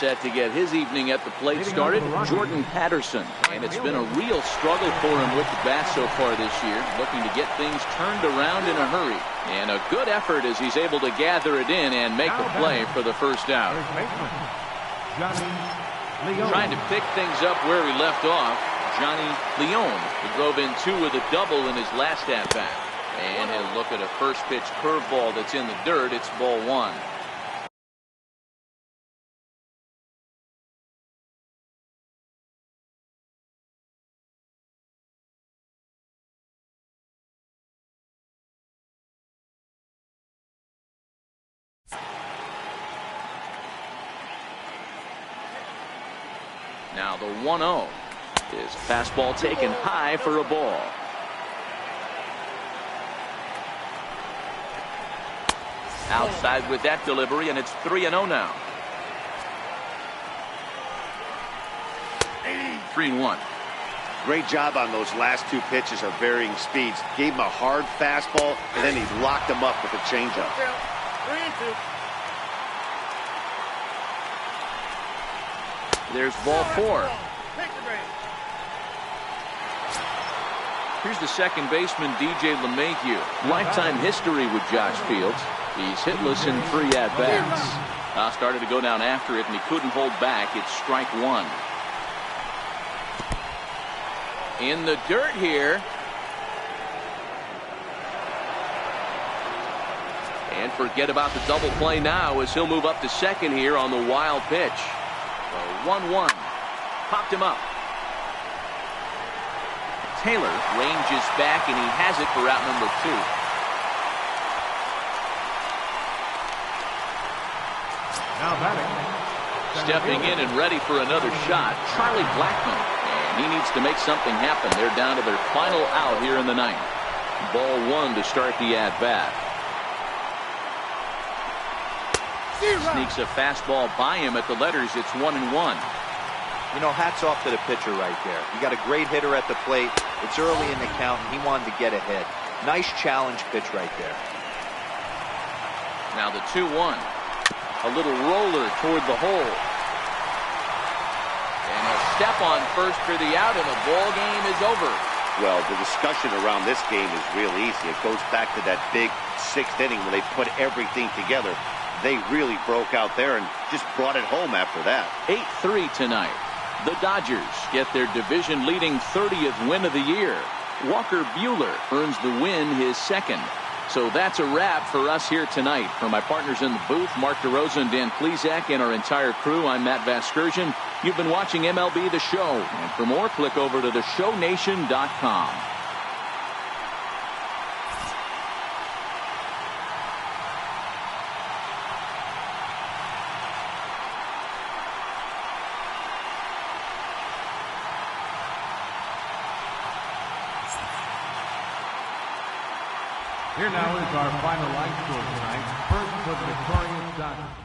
Set to get his evening at the plate started, Jordan Patterson. And it's been a real struggle for him with the bat so far this year, looking to get things turned around in a hurry. And a good effort as he's able to gather it in and make the play for the first out. Trying to pick things up where he left off, Johnny Leone, who drove in 2 with a double in his last at-bat. And he'll look at a first pitch curveball that's in the dirt. It's ball 1. Now the 1-0 is fastball taken high for a ball. Outside with that delivery, and it's 3-0 now. 3-1. Great job on those last 2 pitches of varying speeds. Gave him a hard fastball, and then he locked him up with a changeup. 3-2. There's ball 4. Here's the second baseman, DJ LeMahieu. Lifetime history with Josh Fields. He's hitless in 3 at-bats. Started to go down after it, and he couldn't hold back. It's strike 1. In the dirt here. And forget about the double play now as he'll move up to second here on the wild pitch. 1-1. Popped him up. Taylor ranges back, and he has it for out number 2. Now batting. Stepping in and ready for another shot, Charlie Blackmon. And he needs to make something happen. They're down to their final out here in the 9th. Ball 1 to start the at-bat. Sneaks a fastball by him at the letters. It's 1-1. You know, hats off to the pitcher right there. You got a great hitter at the plate. It's early in the count, and he wanted to get ahead. Nice challenge pitch right there. Now the 2-1. A little roller toward the hole. And a step on first for the out, and the ball game is over. Well, the discussion around this game is real easy. It goes back to that big 6th inning where they put everything together. They really broke out there and just brought it home after that. 8-3 tonight. The Dodgers get their division-leading 30th win of the year. Walker Buehler earns the win, his 2nd. So that's a wrap for us here tonight. For my partners in the booth, Mark DeRosa and Dan Klezak, and our entire crew, I'm Matt Vasgersian. You've been watching MLB The Show. And for more, click over to theshownation.com. Here now is our final line score tonight. First for the victorious Dodgers.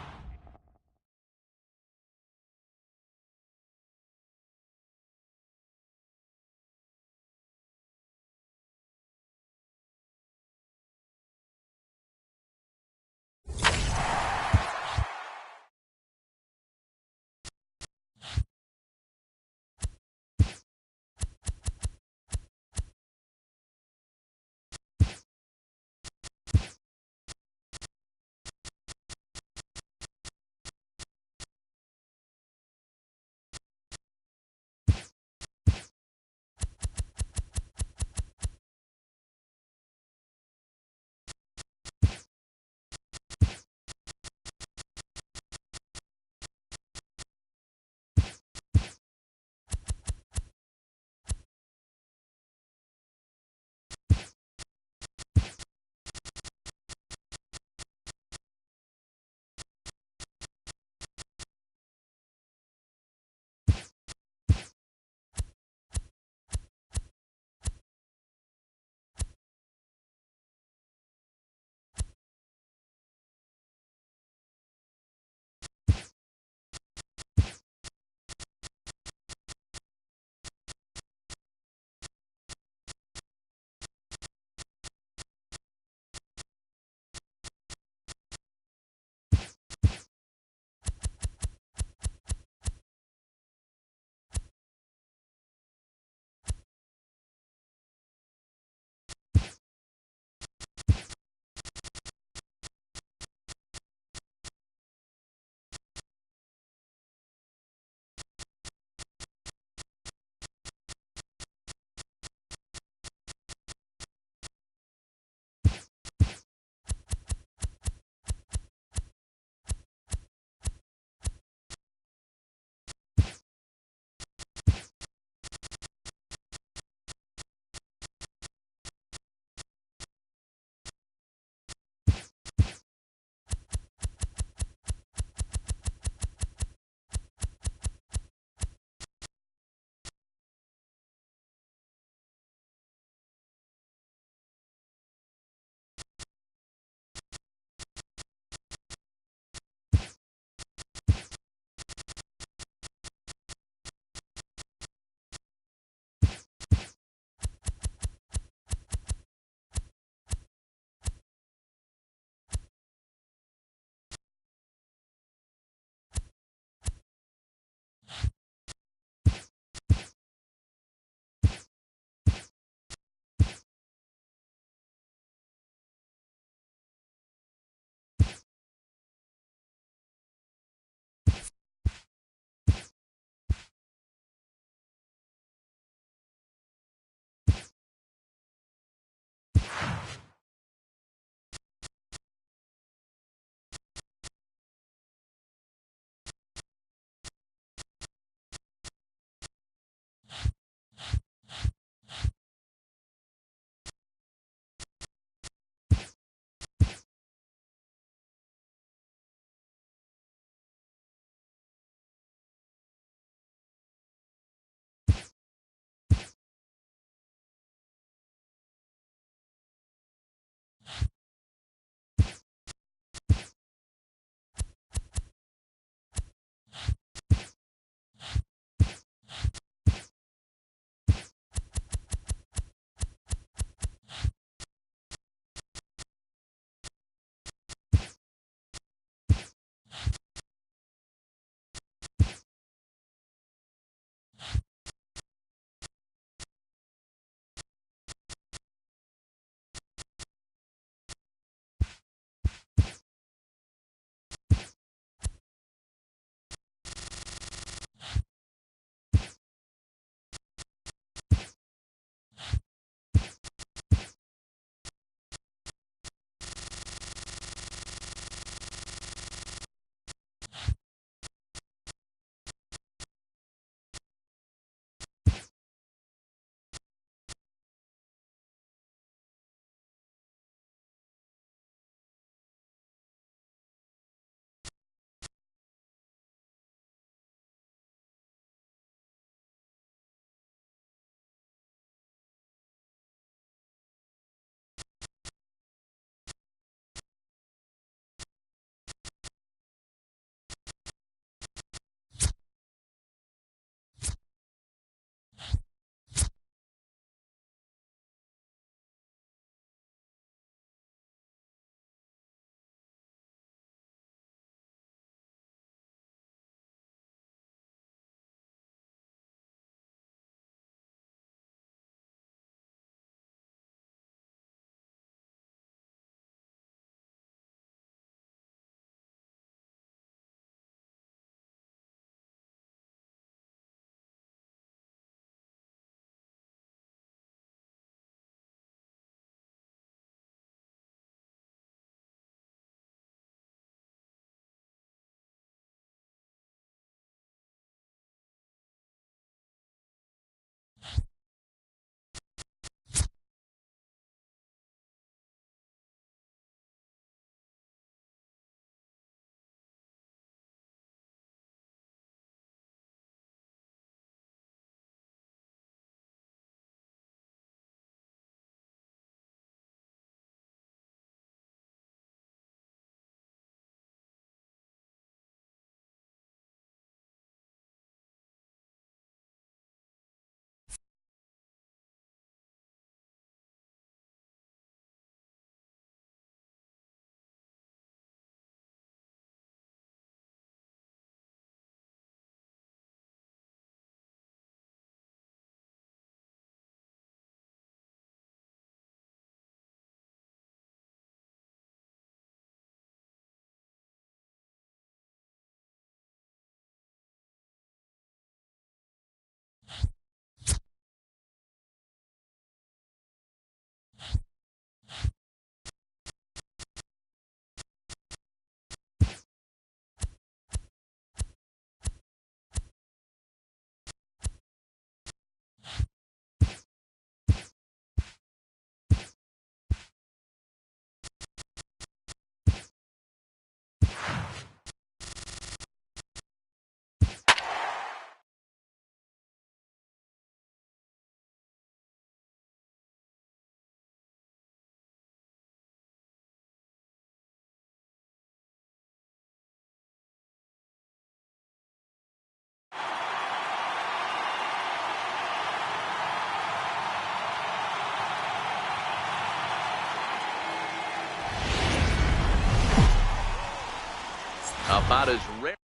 About as rare.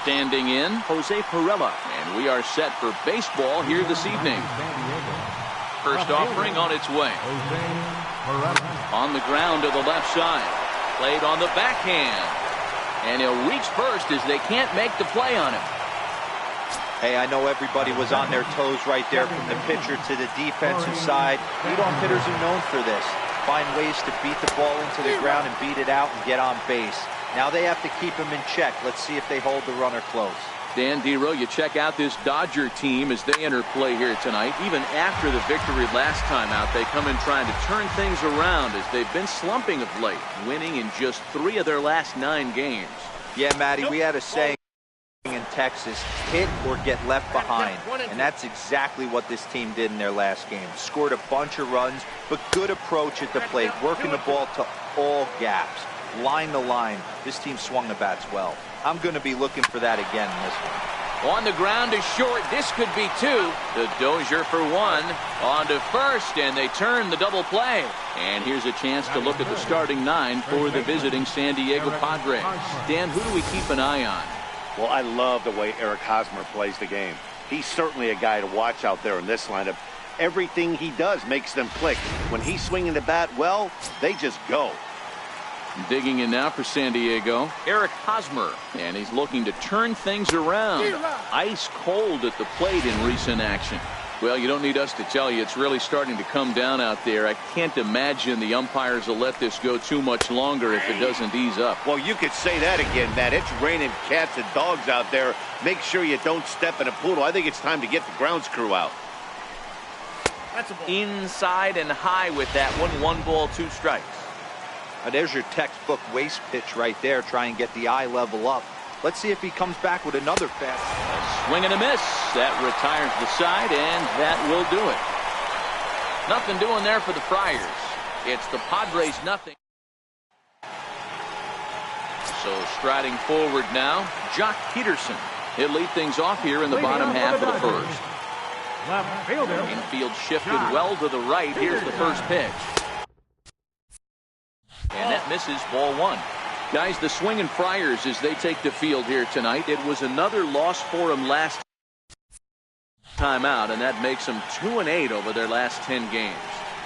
Standing in, Jose Perella. And we are set for baseball here this evening. First offering on its way. On the ground to the left side. Played on the backhand. And he'll reach first as they can't make the play on him. Hey, I know everybody was on their toes right there from the pitcher to the defensive side. Leadoff hitters are known for this. Find ways to beat the ball into the ground and beat it out and get on base. Now they have to keep him in check. Let's see if they hold the runner close. Dan Dero, you check out this Dodger team as they enter play here tonight. Even after the victory last time out, they come in trying to turn things around as they've been slumping of late, winning in just 3 of their last 9 games. Yeah, Matty, we had a saying in Texas, hit or get left behind, and that's exactly what this team did in their last game. Scored a bunch of runs, but good approach at the plate, working the ball to all gaps, line to line. This team swung the bats well. I'm going to be looking for that again in this one. On the ground is short. This could be 2. The Dozier for 1. On to first, and they turn the double play. And here's a chance to look at the starting 9 for the visiting San Diego Padres. Dan, who do we keep an eye on? Well, I love the way Eric Hosmer plays the game. He's certainly a guy to watch out there in this lineup. Everything he does makes them click. When he's swinging the bat, well, they just go. Digging in now for San Diego, Eric Hosmer, and he's looking to turn things around. Ice cold at the plate in recent action. Well, you don't need us to tell you, it's really starting to come down out there. I can't imagine the umpires will let this go too much longer if it doesn't ease up. Well, you could say that again, Matt. It's raining cats and dogs out there. Make sure you don't step in a poodle. I think it's time to get the grounds crew out. Inside and high with that one. 1 ball, 2 strikes. There's your textbook waste pitch right there. Try and get the eye level up. Let's see if he comes back with another fast. A swing and a miss. That retires the side, and that will do it. Nothing doing there for the Friars. It's the Padres nothing. So striding forward now, Jock Peterson. He'll lead things off here in the bottom half of the first. Infield shifted well to the right. Here's the first pitch. And that misses, ball 1. Guys, the swinging Friars as they take the field here tonight. It was another loss for them last time out, and that makes them 2-8 over their last 10 games.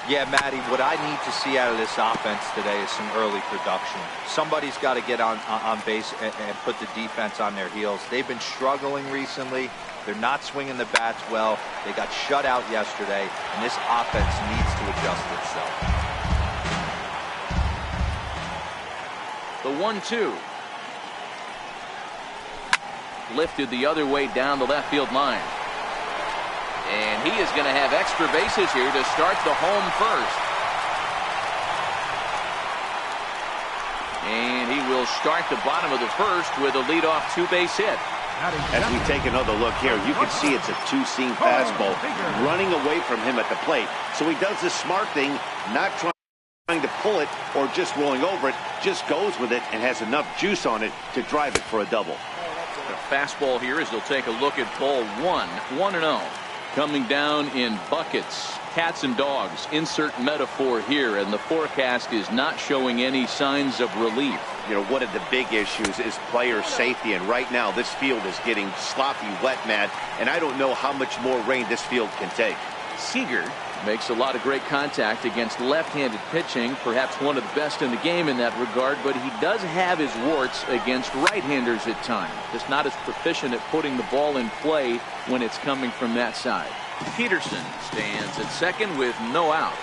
Yeah, Matty, what I need to see out of this offense today is some early production. Somebody's got to get on base and put the defense on their heels. They've been struggling recently. They're not swinging the bats well. They got shut out yesterday, and this offense needs to adjust itself. The 1-2. Lifted the other way down the left field line. And he is going to have extra bases here to start the home first. And he will start the bottom of the first with a leadoff 2-base hit. As we take another look here, you can see it's a 2-seam fastball running away from him at the plate. So he does the smart thing, not trying to pull it or just rolling over it, just goes with it and has enough juice on it to drive it for a double. The fastball here as they'll take a look at ball 1, 1-0. Coming down in buckets, cats and dogs, insert metaphor here, and the forecast is not showing any signs of relief. You know, one of the big issues is player safety, and right now this field is getting sloppy wet, Matt, and I don't know how much more rain this field can take. Seager makes a lot of great contact against left-handed pitching, perhaps one of the best in the game in that regard, but he does have his warts against right-handers at times. Just not as proficient at putting the ball in play when it's coming from that side. Peterson stands at second with no outs.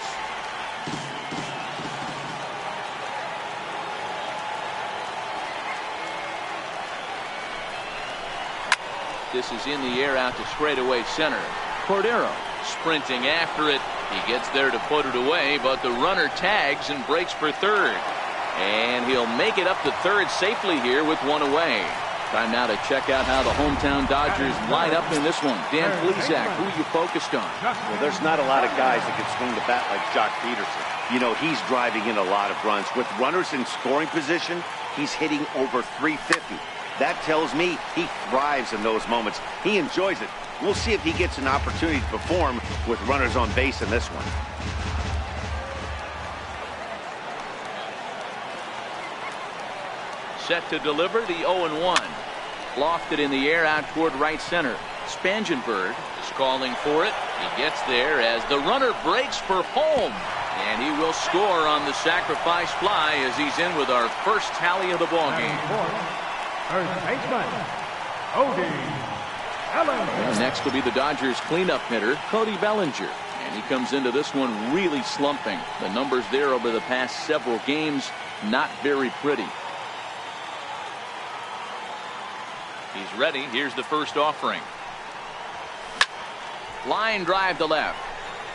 This is in the air out to straightaway center. Cordero sprinting after it. He gets there to put it away, but the runner tags and breaks for third. And he'll make it up to third safely here with 1 away. Time now to check out how the hometown Dodgers line up in this one. Dan Plesac, who are you focused on? Well, there's not a lot of guys that can swing the bat like Jock Peterson. You know, he's driving in a lot of runs. With runners in scoring position, he's hitting over 350. That tells me he thrives in those moments. He enjoys it. We'll see if he gets an opportunity to perform with runners on base in this one. set to deliver the 0-1. Lofted in the air out toward right center. Spangenberg is calling for it. He gets there as the runner breaks for home. And he will score on the sacrifice fly as he's in with our first tally of the ballgame. First baseman, And next will be the Dodgers cleanup hitter, Cody Bellinger. And he comes into this one really slumping. The numbers there over the past several games, not very pretty. He's ready. Here's the first offering. Line drive to left.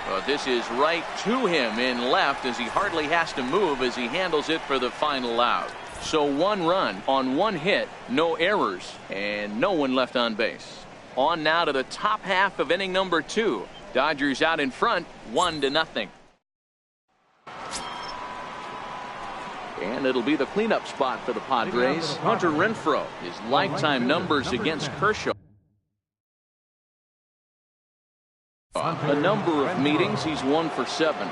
But this is right to him in left as he hardly has to move as he handles it for the final out. So 1 run on 1 hit, no errors, and no one left on base. On now to the top half of inning number 2. Dodgers out in front, 1-0. And it'll be the cleanup spot for the Padres. Hunter Renfroe, his lifetime numbers against Kershaw. A number of meetings, he's 1 for 7.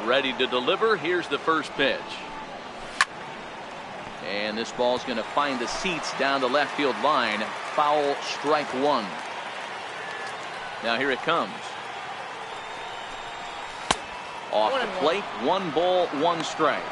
Ready to deliver. Here's the first pitch. And this ball's going to find the seats down the left field line. Foul, strike 1. Now here it comes. Off the plate, 1 ball, 1 strike.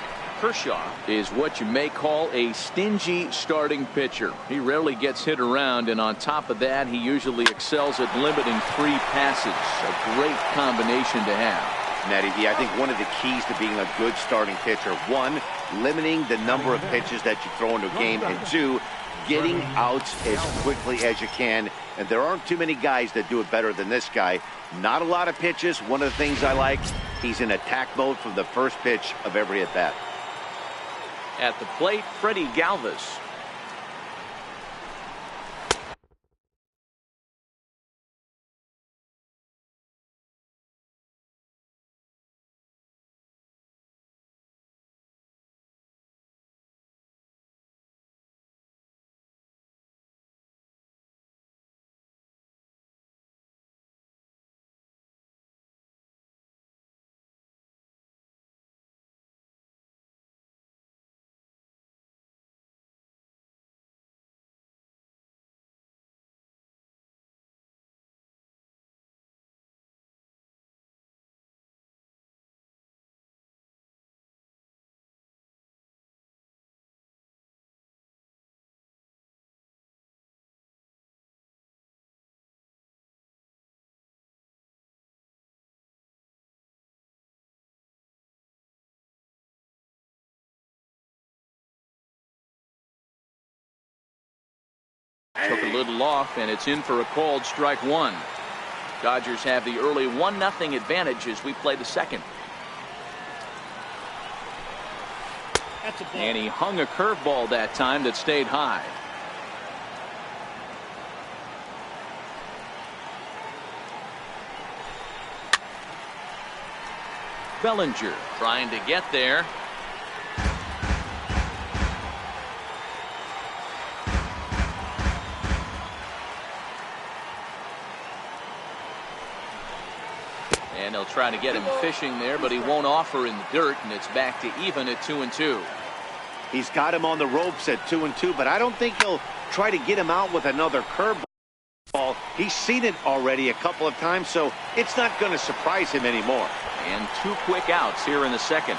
Kershaw is what you may call a stingy starting pitcher. He rarely gets hit around, and on top of that, he usually excels at limiting 3 passes. A great combination to have. Natty D, I think one of the keys to being a good starting pitcher, 1, limiting the number of pitches that you throw into a game, and 2, getting outs as quickly as you can. And there aren't too many guys that do it better than this guy. Not a lot of pitches. One of the things I like, he's in attack mode from the first pitch of every at bat. At the plate, Freddie Galvis. Took a little off, and it's in for a called strike 1. Dodgers have the early 1-0 advantage as we play the second. And he hung a curveball that time that stayed high. Bellinger trying to get there. And they'll try to get him fishing there, but he won't offer in the dirt, and it's back to even at 2-2. He's got him on the ropes at 2-2, but I don't think he'll try to get him out with another curveball. He's seen it already a couple of times, so it's not going to surprise him anymore. And 2 quick outs here in the second.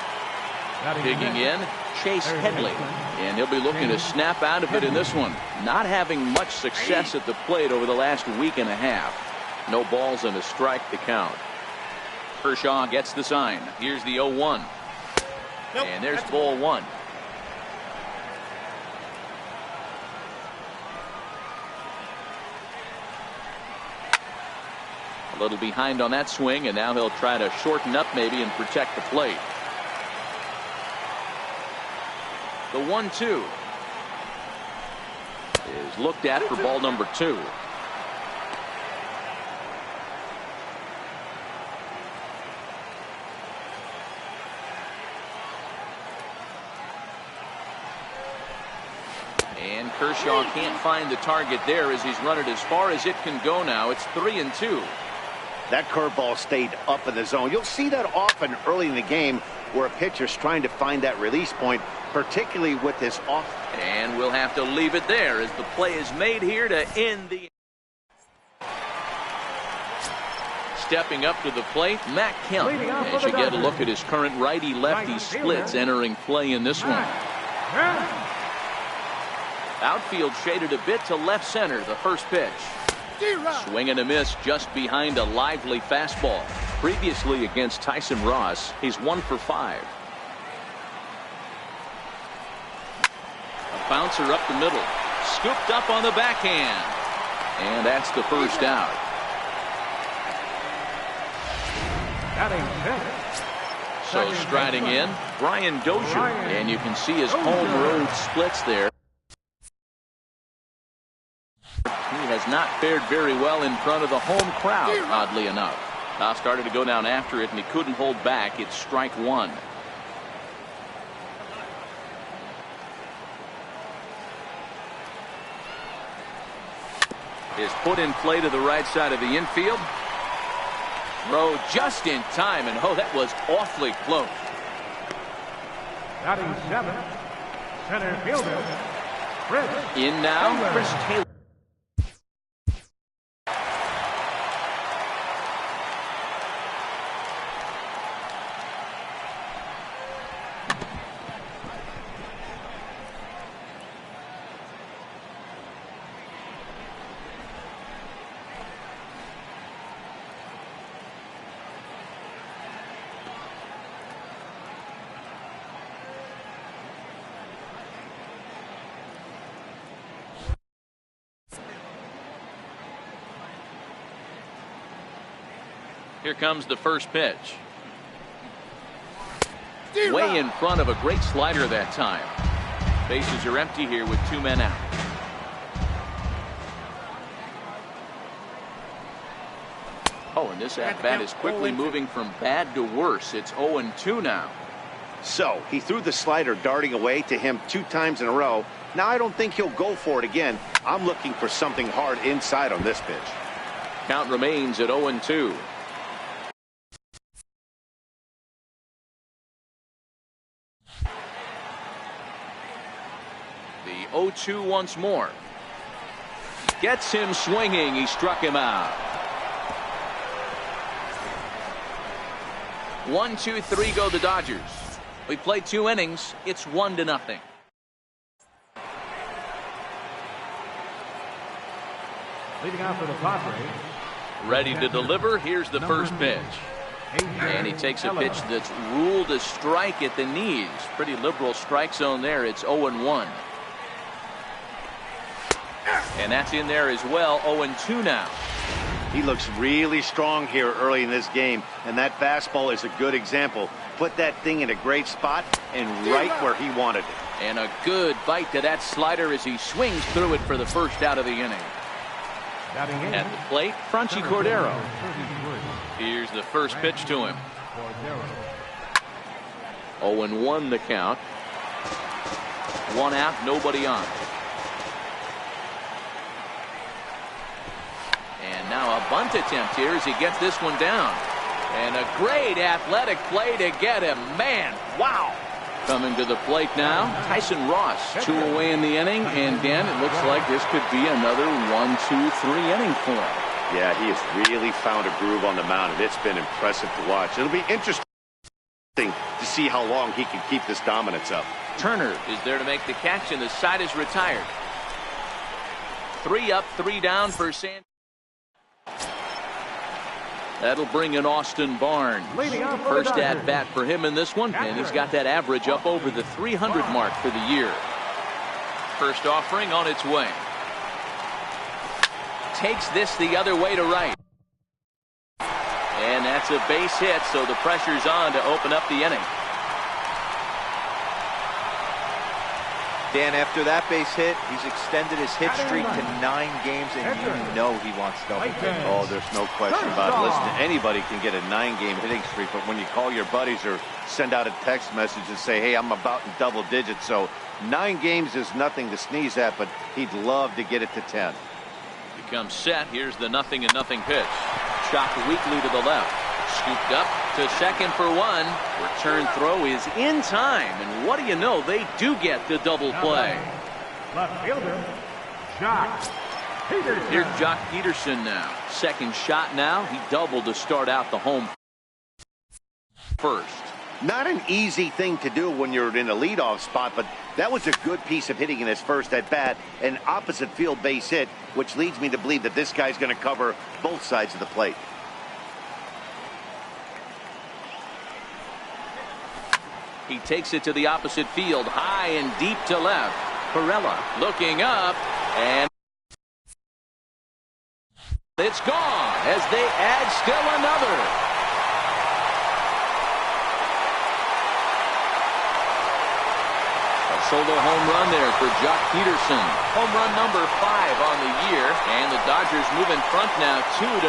Digging in, Chase Headley. And he'll be looking to snap out of it in this one. Not having much success at the plate over the last week and a half. No balls and a strike to count. Kershaw gets the sign. Here's the 0-1. And there's ball 1. A little behind on that swing, and now he'll try to shorten up maybe and protect the plate. The 1-2 is looked at for ball number 2. And Kershaw can't find the target there as he's run it as far as it can go now. It's 3-2. That curveball stayed up in the zone. You'll see that often early in the game where a pitcher's trying to find that release point, particularly with this off. And we'll have to leave it there as the play is made here to end the. Stepping up to the plate, Matt Kemp. As you get a look at his current righty-lefty splits entering play in this one. Outfield shaded a bit to left center, the first pitch. Swing and a miss just behind a lively fastball. Previously against Tyson Ross, he's 1 for 5. A bouncer up the middle. Scooped up on the backhand. And that's the first out. So striding in, Brian Dozier. And you can see his home road splits there. He has not fared very well in front of the home crowd, oddly enough. Now started to go down after it, and he couldn't hold back. It's strike one. Is put in play to the right side of the infield. Throw just in time, and oh, that was awfully close. Batting 7, center fielder, Chris. In now, Chris Taylor. Here comes the first pitch. Way in front of a great slider that time. Bases are empty here with 2 men out. Oh, and this at-bat is quickly moving from bad to worse. It's 0-2 now. So he threw the slider darting away to him 2 times in a row. Now I don't think he'll go for it again. I'm looking for something hard inside on this pitch. Count remains at 0-2. The 0-2 once more. Gets him swinging. He struck him out. 1, 2, 3 go the Dodgers. We played 2 innings. It's 1-0. Leading off for the Padres. Ready to deliver. Here's the first pitch. And he takes a pitch that's ruled a strike at the knees. Pretty liberal strike zone there. It's 0-1. And that's in there as well. 0-2 now. He looks really strong here early in this game, and that fastball is a good example. Put that thing in a great spot and right where he wanted it. And a good bite to that slider as he swings through it for the first out of the inning. At the plate, Franchy Cordero. Here's the first pitch to him. 0-1 the count. 1 out, nobody on. And now a bunt attempt here as he gets this one down. And a great athletic play to get him. Man, wow. Coming to the plate now, Tyson Ross. 2 away in the inning, and Dan, it looks like this could be another 1, 2, 3 inning for him. Yeah, he has really found a groove on the mound, and it's been impressive to watch. It'll be interesting to see how long he can keep this dominance up. Turner is there to make the catch, and the side is retired. 3 up, 3 down for San. That'll bring in Austin Barnes. First at bat for him in this one, and he's got that average up over the 300 mark for the year. First offering on its way. Takes this the other way to right. And that's a base hit, so the pressure's on to open up the inning. Dan, after that base hit, he's extended his hit streak to 9 games, and you know he wants double digits. Oh, there's no question about it. Listen, anybody can get a 9-game hitting streak, but when you call your buddies or send out a text message and say, hey, I'm about in double digits, so 9 games is nothing to sneeze at, but he'd love to get it to 10. Becomes set. Here's the 0-0 pitch. chopped weakly to the left. Scooped up to second for one. Return throw is in time. And what do you know? They do get the double play. Left fielder, Jock Peterson. Here's Jock Peterson now. Second shot now. He doubled to start out the home first. Not an easy thing to do when you're in a leadoff spot, but that was a good piece of hitting in his first at bat, an opposite field base hit, which leads me to believe that this guy's going to cover both sides of the plate. He takes it to the opposite field, high and deep to left. Perella looking up, and it's gone as they add still another. Solo home run there for Jock Peterson. Home run number 5 on the year, and the Dodgers move in front now 2-0.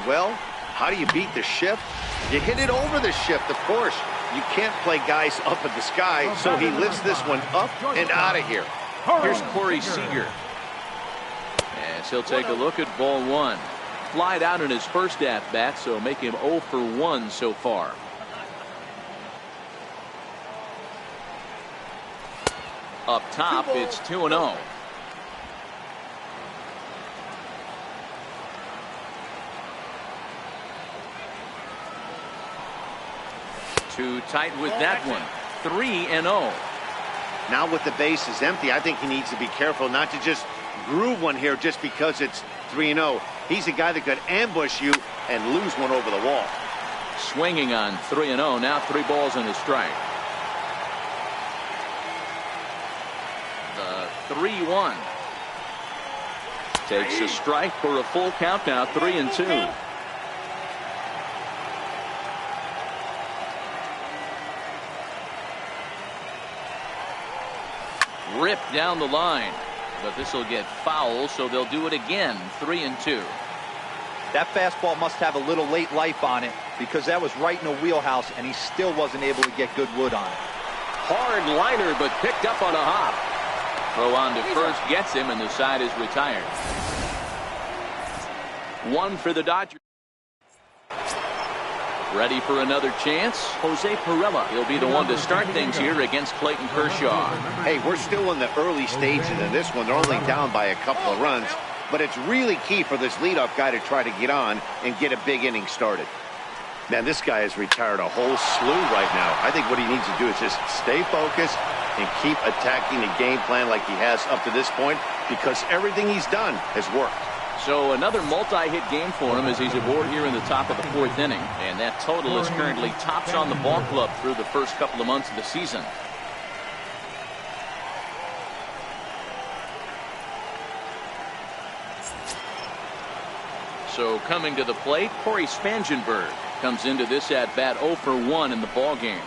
Well, how do you beat the shift? You hit it over the shift, of course. You can't play guys up in the sky, so he lifts this one up and out of here. Here's Corey Seager. As he'll take a look at ball 1. Flied out in his first at-bat, so make him 0 for 1 so far. Up top, it's 2-0. Too tight with that one. 3-0. Now with the bases empty, I think he needs to be careful not to just groove one here just because it's 3-0. He's a guy that could ambush you and lose one over the wall. Swinging on 3-0. Now 3 balls and a strike. The 3-1. Takes a strike for a full count now. 3-2. Ripped down the line, but this will get foul, so they'll do it again. 3-2. That fastball must have a little late life on it, because that was right in the wheelhouse, and he still wasn't able to get good wood on it. Hard liner, but picked up on a hop. Throw on to first gets him, and the side is retired. 1 for the Dodgers. Ready for another chance? Jose Perella. He'll be the one to start things here against Clayton Kershaw. Hey, we're still in the early stages of this one. They're only down by a couple of runs, but it's really key for this leadoff guy to try to get on and get a big inning started. Man, this guy has retired a whole slew right now. I think what he needs to do is just stay focused and keep attacking the game plan like he has up to this point, because everything he's done has worked. So another multi-hit game for him as he's aboard here in the top of the 4th inning. And that total is currently tops on the ball club through the first couple of months of the season. So coming to the plate, Corey Spangenberg comes into this at-bat 0 for 1 in the ball game.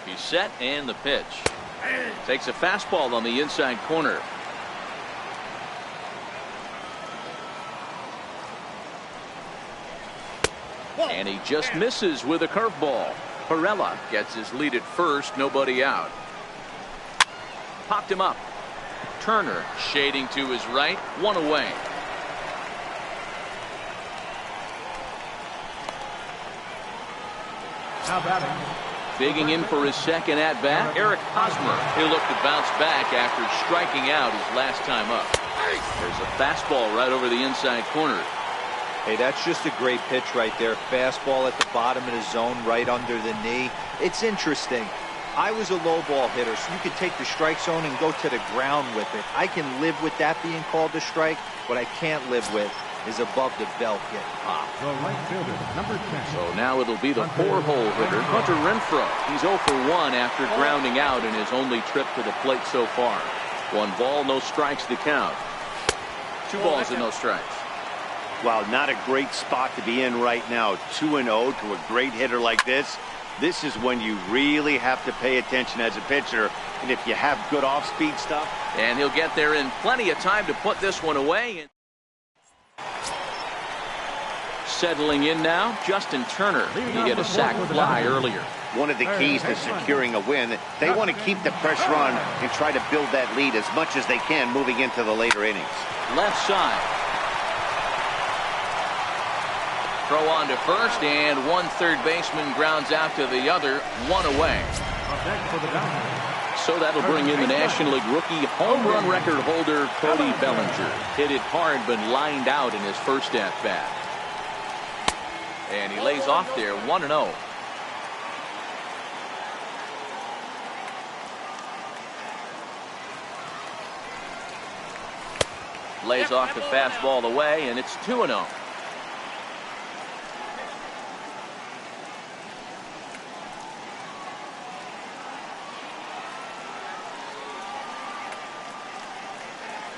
He's set, and the pitch. Takes a fastball on the inside corner. And he just misses with a curveball. Perella gets his lead at first, nobody out. Popped him up. Turner shading to his right, 1 away. Now batting. Digging in for his second at-bat, Eric Hosmer. He'll look to bounce back after striking out his last time up. There's a fastball right over the inside corner. Hey, that's just a great pitch right there. Fastball at the bottom of the zone, right under the knee. It's interesting. I was a low ball hitter, so you could take the strike zone and go to the ground with it. I can live with that being called a strike. What I can't live with is above the belt getting popped. The right fielder, number 10. So now it'll be the 4-hole hitter, Hunter Renfroe. He's 0 for 1 after grounding out in his only trip to the plate so far. 1 ball, no strikes to count. 2 balls and no strikes. Wow, not a great spot to be in right now. 2-0 to a great hitter like this. This is when you really have to pay attention as a pitcher. And if you have good off-speed stuff. And he'll get there in plenty of time to put this one away. Settling in now, Justin Turner. He had a sac fly earlier. One of the keys to securing a win, they want to keep the pressure on and try to build that lead as much as they can moving into the later innings. Left side. Throw on to first, and one third baseman grounds out to the other, one away. So that'll bring in the National League rookie home run record holder Cody Bellinger. Hit it hard but lined out in his first at bat. And he lays off there 1-0. Lays off the fastball away, and it's 2-0.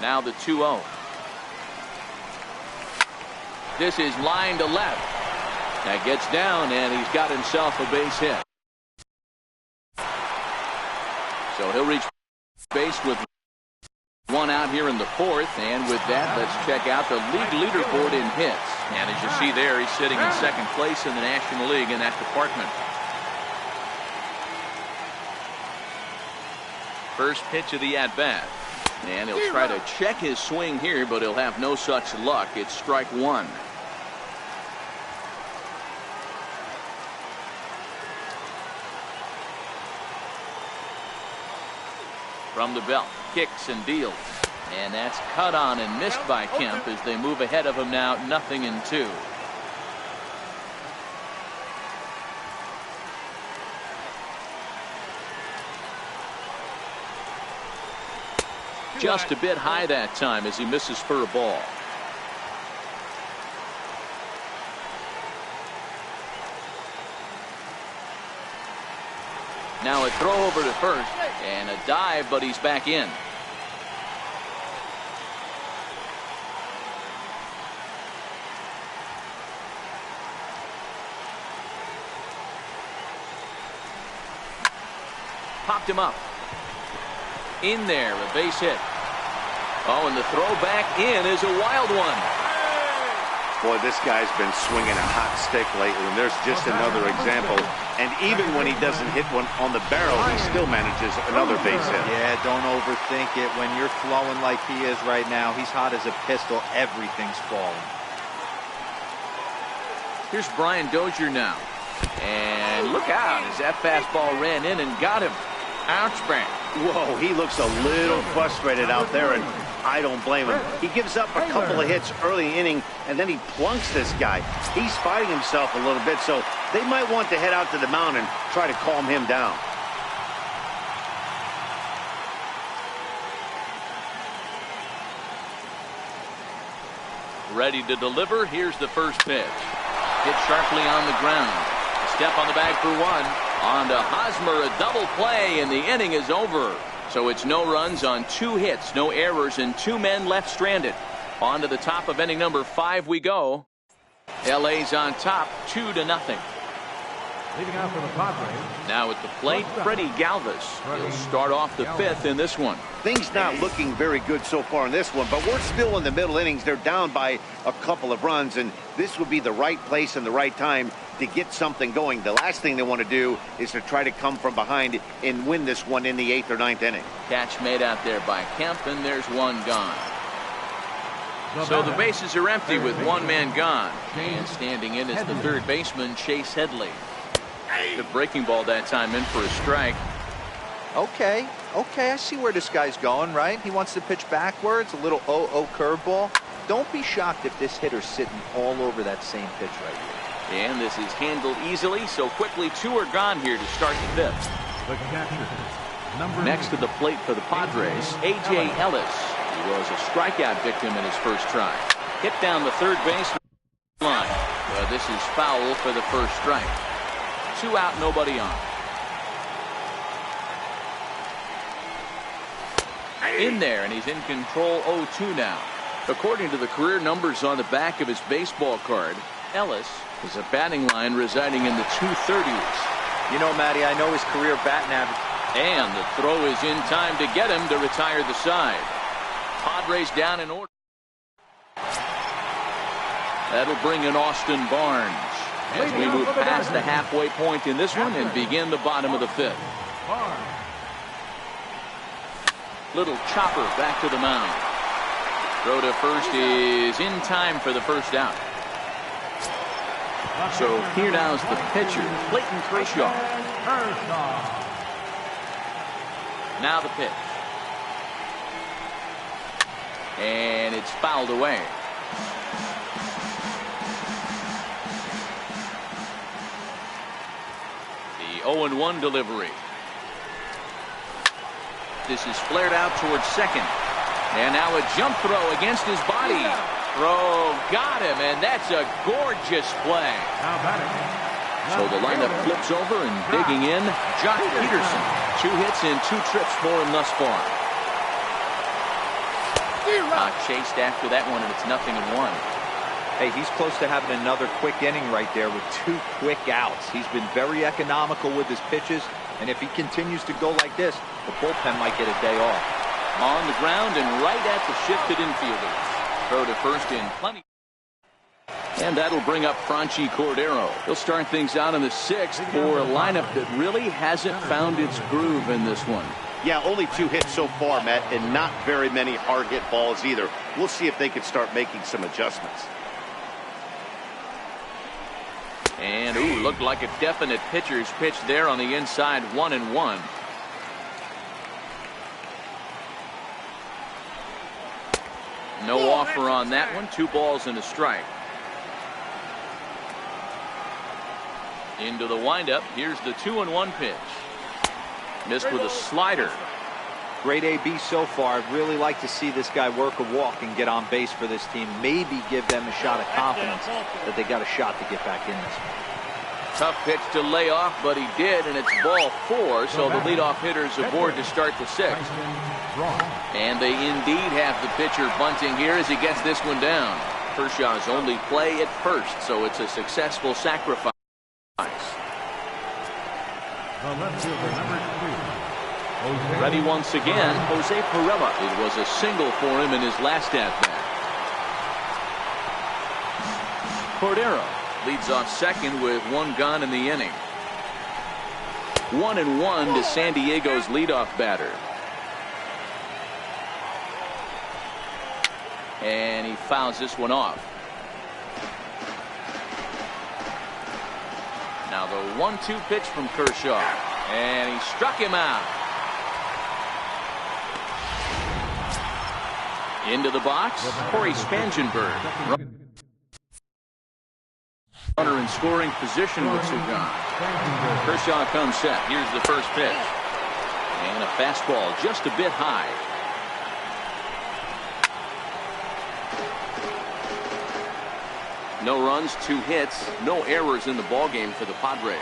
Now the 2-0. This is line to left. That gets down, and he's got himself a base hit. So he'll reach base with one out here in the fourth, and with that, let's check out the league leaderboard in hits. And as you see there, he's sitting in second place in the National League in that department. First pitch of the at-bat. And he'll try to check his swing here, but he'll have no such luck. It's strike one. From the belt, kicks and deals. And that's cut on and missed by Kemp as they move ahead of him now, 0-2. Just a bit high that time as he misses for a ball. Now a throw over to first and a dive, but he's back in. Popped him up. In there, a base hit. Oh, and the throw back in is a wild one. Boy, this guy's been swinging a hot stick lately, and there's just another example. And even when he doesn't hit one on the barrel, he still manages another base hit. Yeah, don't overthink it. When you're flowing like he is right now, he's hot as a pistol. Everything's falling. Here's Brian Dozier now. And look out as that fastball ran in and got him. Ouch, bang. Whoa, he looks a little frustrated out there, and I don't blame him. He gives up a couple of hits early inning, and then he plunks this guy. He's fighting himself a little bit, so they might want to head out to the mound and try to calm him down. Ready to deliver. Here's the first pitch. Hit sharply on the ground. Step on the bag for one. On to Hosmer, a double play, and the inning is over. So it's no runs on 2 hits, no errors, and 2 men left stranded. On to the top of inning number 5 we go. LA's on top, 2-0. Leading out for the Padres. Now at the plate, Freddie Galvis. He'll start off the 5th in this one. Things not looking very good so far in this one, but we're still in the middle innings. They're down by a couple of runs, and this would be the right place and the right time to get something going. The last thing they want to do is to try to come from behind and win this one in the 8th or 9th inning. Catch made out there by Kemp, and there's one gone. So the bases are empty with 1 man gone. And standing in is the third baseman, Chase Headley. The breaking ball that time in for a strike. Okay, I see where this guy's going, right? He wants to pitch backwards, a little 0-0 curveball. Don't be shocked if this hitter's sitting all over that same pitch right here. And this is handled easily, so quickly 2 are gone here to start the 5th. The catcher, Next to the plate for the Padres, A.J. Ellis. He was a strikeout victim in his first try. Hit down the third base line. But this is foul for the first strike. 2 out, nobody on. In there, and he's in control 0-2 now. According to the career numbers on the back of his baseball card, Ellis is a batting line residing in the 230s. You know, Matty, I know his career batting average. And the throw is in time to get him to retire the side. Padres down in order. That'll bring in Austin Barnes as we move past the halfway point in this one and begin the bottom of the fifth. Little chopper back to the mound. Throw to first is in time for the first out. So here now's the pitcher, Clayton Kershaw. Now the pitch. And it's fouled away. The 0-1 delivery. This is flared out towards second. And now a jump throw against his body. Throw got him, and that's a gorgeous play. So the lineup flips over and digging in, Jock Peterson. 2 hits and 2 trips for him thus far. Chased after that one, and it's 0-1. Hey, he's close to having another quick inning right there with 2 quick outs. He's been very economical with his pitches, and if he continues to go like this, the bullpen might get a day off. On the ground and right at the shifted infielders. Throw to first in plenty. And that'll bring up Franchy Cordero. He'll start things out in the 6th for a lineup that really hasn't found its groove in this one. Yeah, only 2 hits so far, Matt, and not very many hard hit balls either. We'll see if they can start making some adjustments. And looked like a definite pitcher's pitch there on the inside. 1-1. No offer on that one. 2 balls and a strike. Into the windup. Here's the 2-1 pitch. Missed with a slider. Great AB so far. I'd really like to see this guy work a walk and get on base for this team. Maybe give them a shot of confidence that they got a shot to get back in this one. Tough pitch to lay off, but he did, and it's ball 4, so the leadoff hitter's aboard to start the 6th. And they indeed have the pitcher bunting here as he gets this one down. Kershaw's only play at first, so it's a successful sacrifice. Ready once again, Jose Pirela. It was a single for him in his last at-bat. Cordero leads off second with 1 gun in the inning. 1-1 to San Diego's leadoff batter. And he fouls this one off. Now the 1-2 pitch from Kershaw. And he struck him out. Into the box, Corey Spangenberg. Runner in scoring position with Sugan. Kershaw comes set. Here's the first pitch. And a fastball just a bit high. No runs, 2 hits, no errors in the ballgame for the Padres.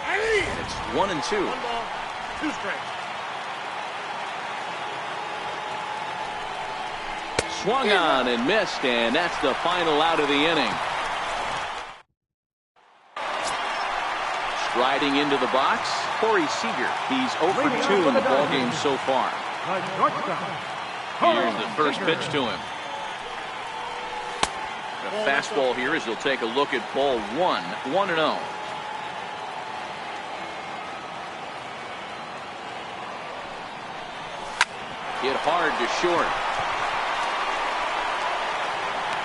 And it's 1-2. 2 strikes. Swung on and missed, and that's the final out of the inning. Striding into the box, Corey Seager. He's 0 for 2 in the ballgame so far. Here's the first pitch to him. The fastball here as he'll take a look at ball 1, 1-0. Hit hard to short.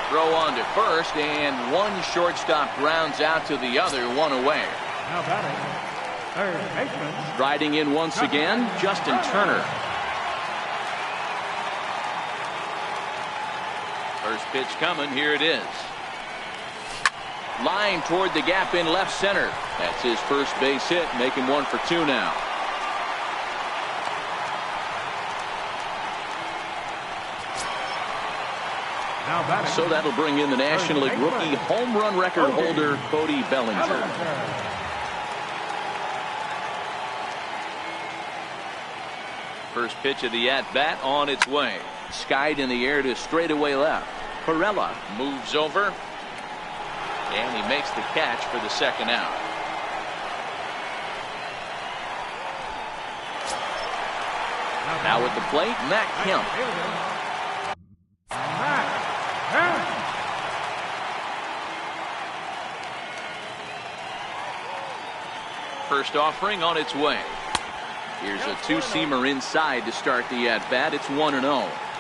Throw on to first, and one shortstop grounds out to the other, 1 away. Now batting, third baseman. Riding in once again, Justin Turner. First pitch coming, here it is. Line toward the gap in left center. That's his first base hit, making 1 for 2 now. So that'll bring in the National League rookie home run record holder, Cody Bellinger. First pitch of the at-bat on its way. Skied in the air to straightaway left. Pirela moves over, and he makes the catch for the second out. Now at the plate, Matt Kemp. First offering on its way. Here's a two-seamer inside to start the at-bat. It's 1-0.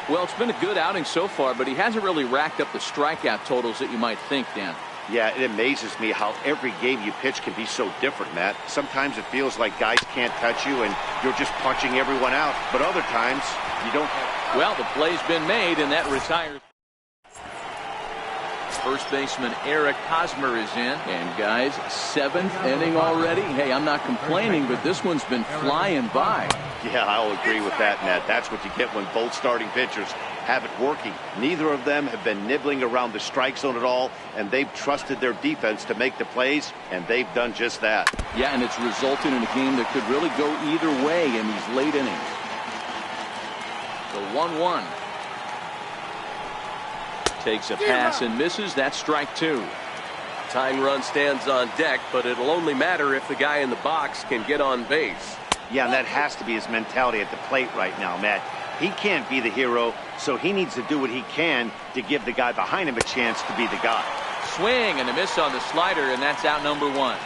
Well, it's been a good outing so far, but he hasn't really racked up the strikeout totals that you might think, Dan. Yeah, it amazes me how every game you pitch can be so different, Matt. Sometimes it feels like guys can't touch you and you're just punching everyone out. But other times, you don't have... Well, the play's been made, and that retires. First baseman Eric Hosmer is in. And, guys, 7th inning already. Hey, I'm not complaining, but this one's been flying by. Yeah, I'll agree with that, Matt. That's what you get when both starting pitchers have it working. Neither of them have been nibbling around the strike zone at all, and they've trusted their defense to make the plays, and they've done just that. Yeah, and it's resulted in a game that could really go either way in these late innings. The 1-1. Takes a pass and misses. That's strike 2. Tying run stands on deck, but it'll only matter if the guy in the box can get on base. Yeah, and that has to be his mentality at the plate right now, Matt. He can't be the hero, so he needs to do what he can to give the guy behind him a chance to be the guy. Swing and a miss on the slider, and that's out number 1.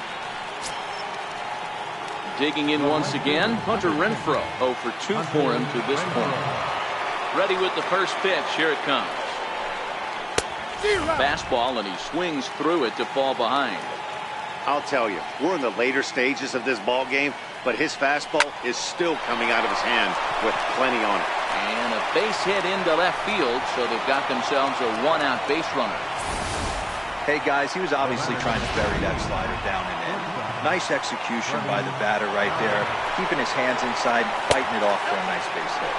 Digging in once again, Hunter Renfroe. 0 for 2 for him to this point. Ready with the first pitch. Here it comes. Fastball, and he swings through it to fall behind. I'll tell you, we're in the later stages of this ball game, but his fastball is still coming out of his hands with plenty on it. And a base hit into left field, so they've got themselves a 1-out base runner. Hey, guys, he was obviously trying to bury that slider down and in. Nice execution by the batter right there, keeping his hands inside, fighting it off for a nice base hit.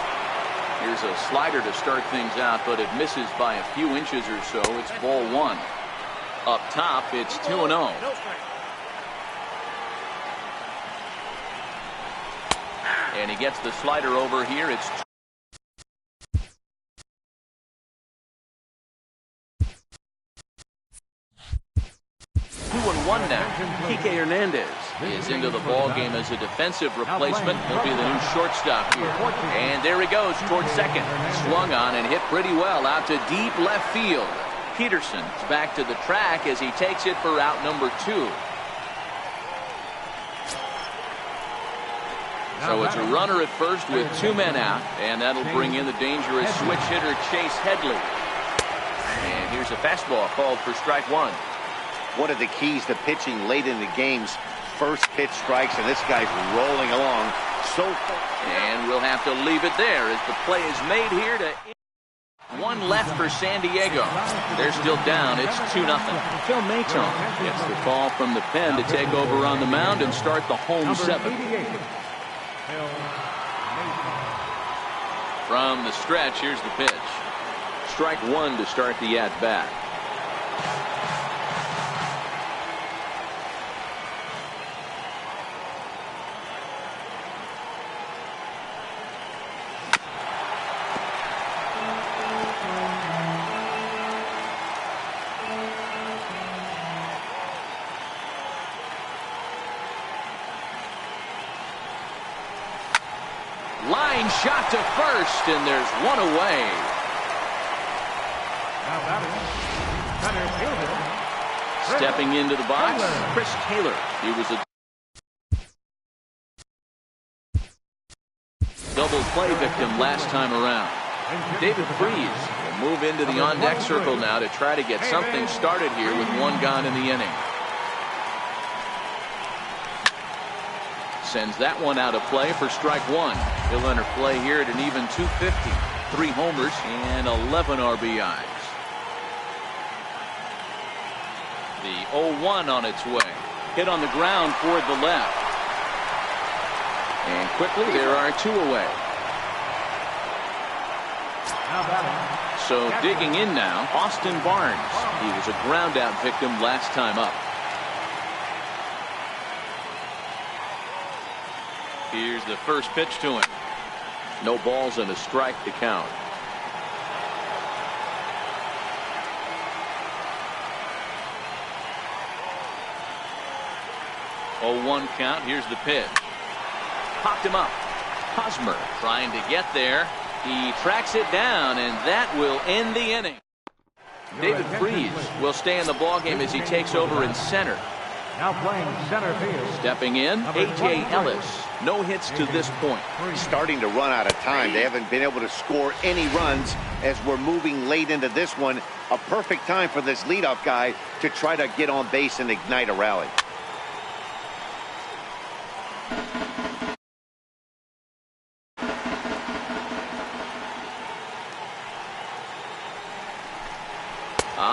Here's a slider to start things out, but it misses by a few inches or so. It's ball 1. Up top, it's 2-0. And he gets the slider over here. It's 2-1 now. Kike Hernandez is into the ball game as a defensive replacement. He'll be the new shortstop here. And there he goes towards second. Swung on and hit pretty well out to deep left field. Peterson's back to the track as he takes it for out number 2. So it's a runner at first with 2 men out, and that'll bring in the dangerous switch hitter Chase Headley. And here's a fastball called for strike 1. One of the keys to pitching late in the game's first pitch strikes, and this guy's rolling along so far. And we'll have to leave it there as the play is made here to 1 left for San Diego. They're still down. It's 2-0. Phil Maton gets the call from the pen to take over on the mound and start the home 7th. From the stretch, here's the pitch. Strike 1 to start the at-bat. Line shot to first, and there's 1 away. Stepping into the box, Chris Taylor. He was a double play victim last time around. David Freese will move into the on-deck circle now to try to get something started here with 1 gone in the inning. Sends that one out of play for strike 1. He'll enter play here at an even 250. 3 homers and 11 RBIs. The 0-1 on its way. Hit on the ground toward the left. And quickly there are 2 away. So digging in now, Austin Barnes. He was a ground out victim last time up. Here's the first pitch to him. No balls and a strike to count. Oh, 1 count. Here's the pitch. Popped him up. Hosmer trying to get there. He tracks it down, and that will end the inning. David Freese will stay in the ballgame as he takes over in center. Now playing center field. Stepping in, A.J. Ellis. No hits to this point. Starting to run out of time. They haven't been able to score any runs as we're moving late into this one. A perfect time for this leadoff guy to try to get on base and ignite a rally.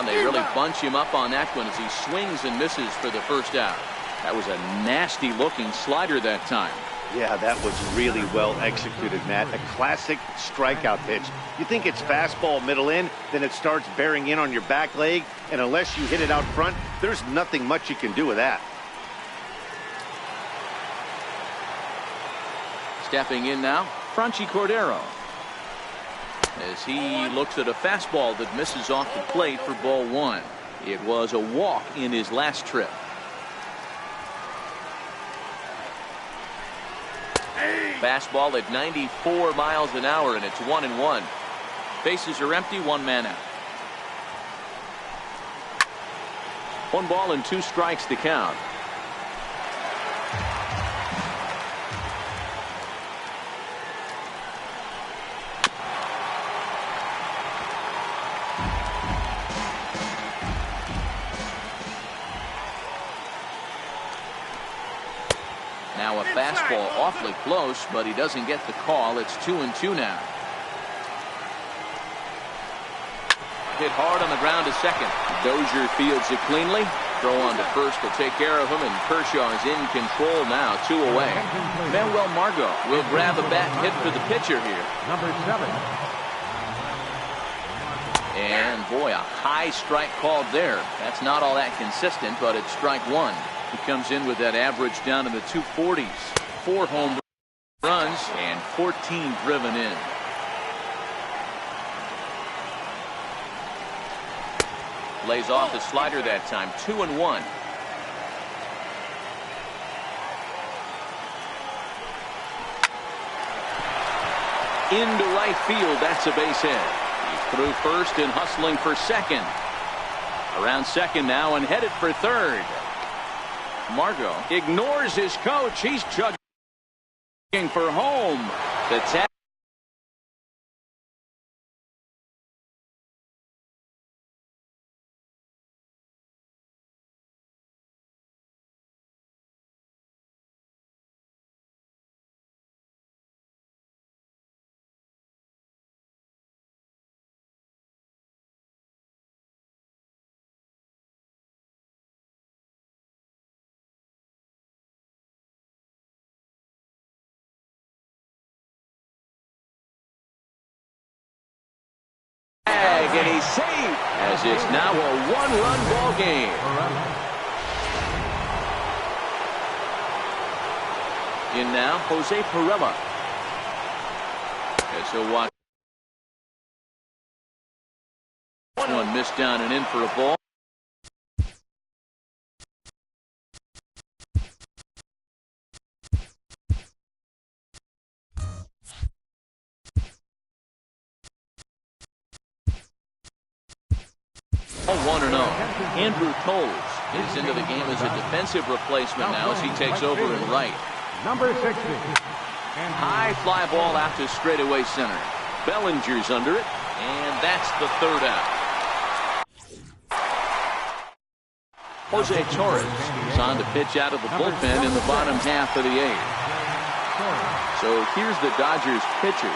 They really bunch him up on that one as he swings and misses for the first out. That was a nasty-looking slider that time. Yeah, that was really well executed, Matt. A classic strikeout pitch. You think it's fastball middle in, then it starts bearing in on your back leg, and unless you hit it out front, there's nothing much you can do with that. Stepping in now, Franchy Cordero, as he looks at a fastball that misses off the plate for ball one. It was a walk in his last trip. Fastball at 94 miles an hour, and it's 1-1. Bases are empty, one man out. 1 ball and 2 strikes to count. Now a fastball awfully close, but he doesn't get the call. It's 2-2 now. Hit hard on the ground to second. Dozier fields it cleanly. Throw on to first will take care of him, and Kershaw is in control now, 2 away. Manuel Margot will grab a bat and hit for the pitcher here. Number 7. And boy, a high strike called there. That's not all that consistent, but it's strike one. He comes in with that average down in the 240s. 4 home runs and 14 driven in. Lays off the slider that time. 2-1. Into right field. That's a base hit. He's through first and hustling for second. Around second now and headed for third. Margot ignores his coach. He's chugging for home. The tap. And he's safe as it's now a 1-run ball game. In now, Jose Pirela. As he'll watch. One missed down and in for a ball. Andrew Toles is into the game as a defensive replacement now as he takes over in right. Number 60. High fly ball out to straightaway center. Bellinger's under it, and that's the third out. Jose Torres is on to pitch out of the bullpen in the bottom half of the 8th. So here's the Dodgers pitcher.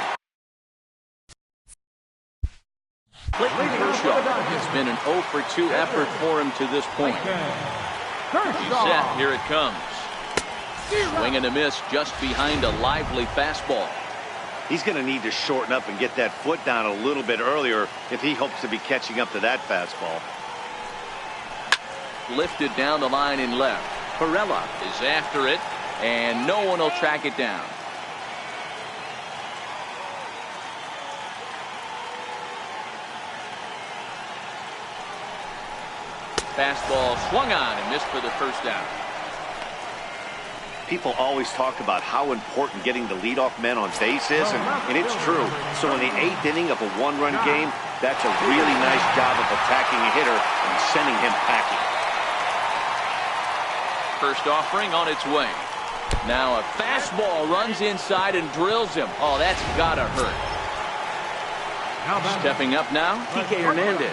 Kershaw. It's been an 0 for 2 effort for him to this point. He's set. Here it comes. Swing and a miss just behind a lively fastball. He's going to need to shorten up and get that foot down a little bit earlier if he hopes to be catching up to that fastball. Lifted down the line in left. Pirela is after it, and no one will track it down. Fastball swung on and missed for the first out. People always talk about how important getting the leadoff men on base is, and it's true. So in the 8th inning of a one-run game, that's a really nice job of attacking a hitter and sending him packing. First offering on its way. Now a fastball runs inside and drills him. Oh, that's gotta hurt. Stepping up now, Kike Hernandez.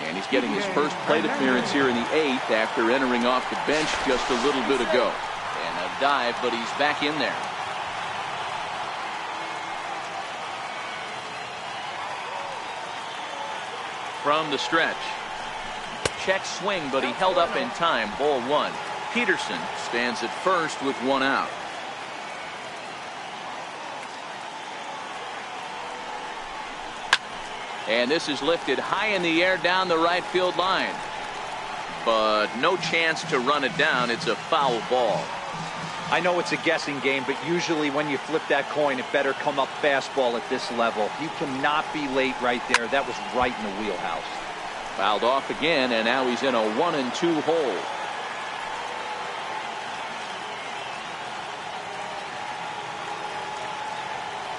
And he's getting his first plate appearance here in the 8th after entering off the bench just a little bit ago. And a dive, but he's back in there. From the stretch. Check swing, but he held up in time. Ball 1. Peterson stands at first with 1 out. And this is lifted high in the air down the right field line. But no chance to run it down. It's a foul ball. I know it's a guessing game, but usually when you flip that coin, it better come up fastball at this level. You cannot be late right there. That was right in the wheelhouse. Fouled off again, and now he's in a 1-2 hole.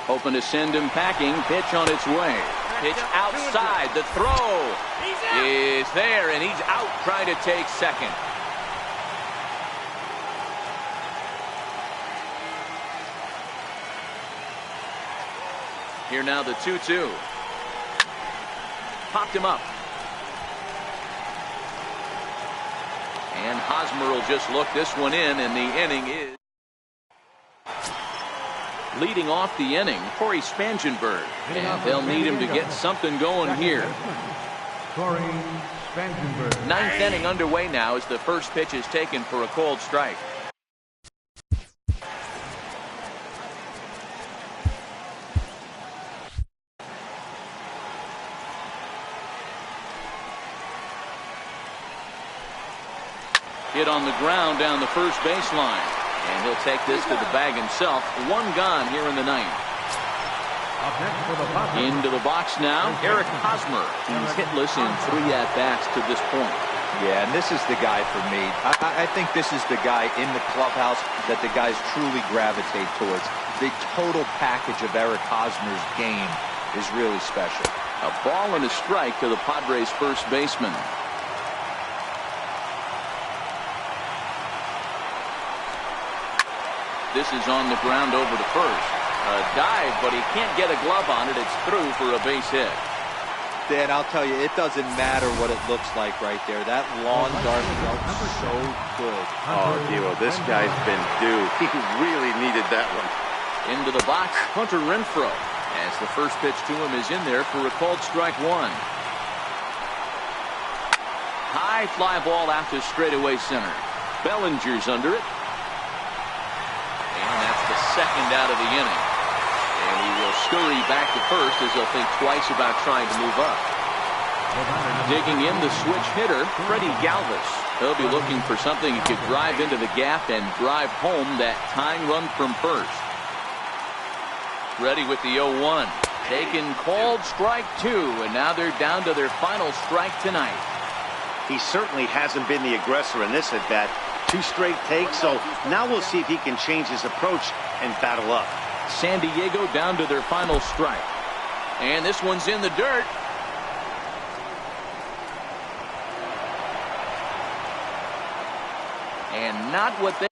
Hoping to send him packing. Pitch on its way. Pitch outside. The throw is there, and he's out trying to take second. Here now the 2-2. Popped him up. And Hosmer will just look this one in, and the inning is. Leading off the inning, Corey Spangenberg. And they'll need him to get something going here. Corey Spangenberg. 9th inning underway now as the first pitch is taken for a called strike. Hit on the ground down the first baseline. And he'll take this to the bag himself. 1 gone here in the 9th. Into the box now, Eric Hosmer. He's hitless in 3 at-bats to this point. Yeah, and this is the guy for me. I think this is the guy in the clubhouse that the guys truly gravitate towards. The total package of Eric Hosmer's game is really special. A ball and a strike to the Padres' first baseman. This is on the ground over to first. A dive, but he can't get a glove on it. It's through for a base hit. Dan, I'll tell you, it doesn't matter what it looks like right there. That lawn dart felt so good. Oh, Dero, this guy's been due. He really needed that one. Into the box, Hunter Renfroe. As the first pitch to him is in there for a called strike 1. High fly ball out to straightaway center. Bellinger's under it. And that's the second out of the inning. And he will scurry back to first as he'll think twice about trying to move up. Digging in the switch hitter, Freddie Galvis. He'll be looking for something he could drive into the gap and drive home that tying run from first. Ready with the 0-1. Taken called strike 2, and now they're down to their final strike tonight. He certainly hasn't been the aggressor in this at-bat. 2 straight takes, so now we'll see if he can change his approach and battle up. San Diego down to their final strike. And this one's in the dirt. And not what they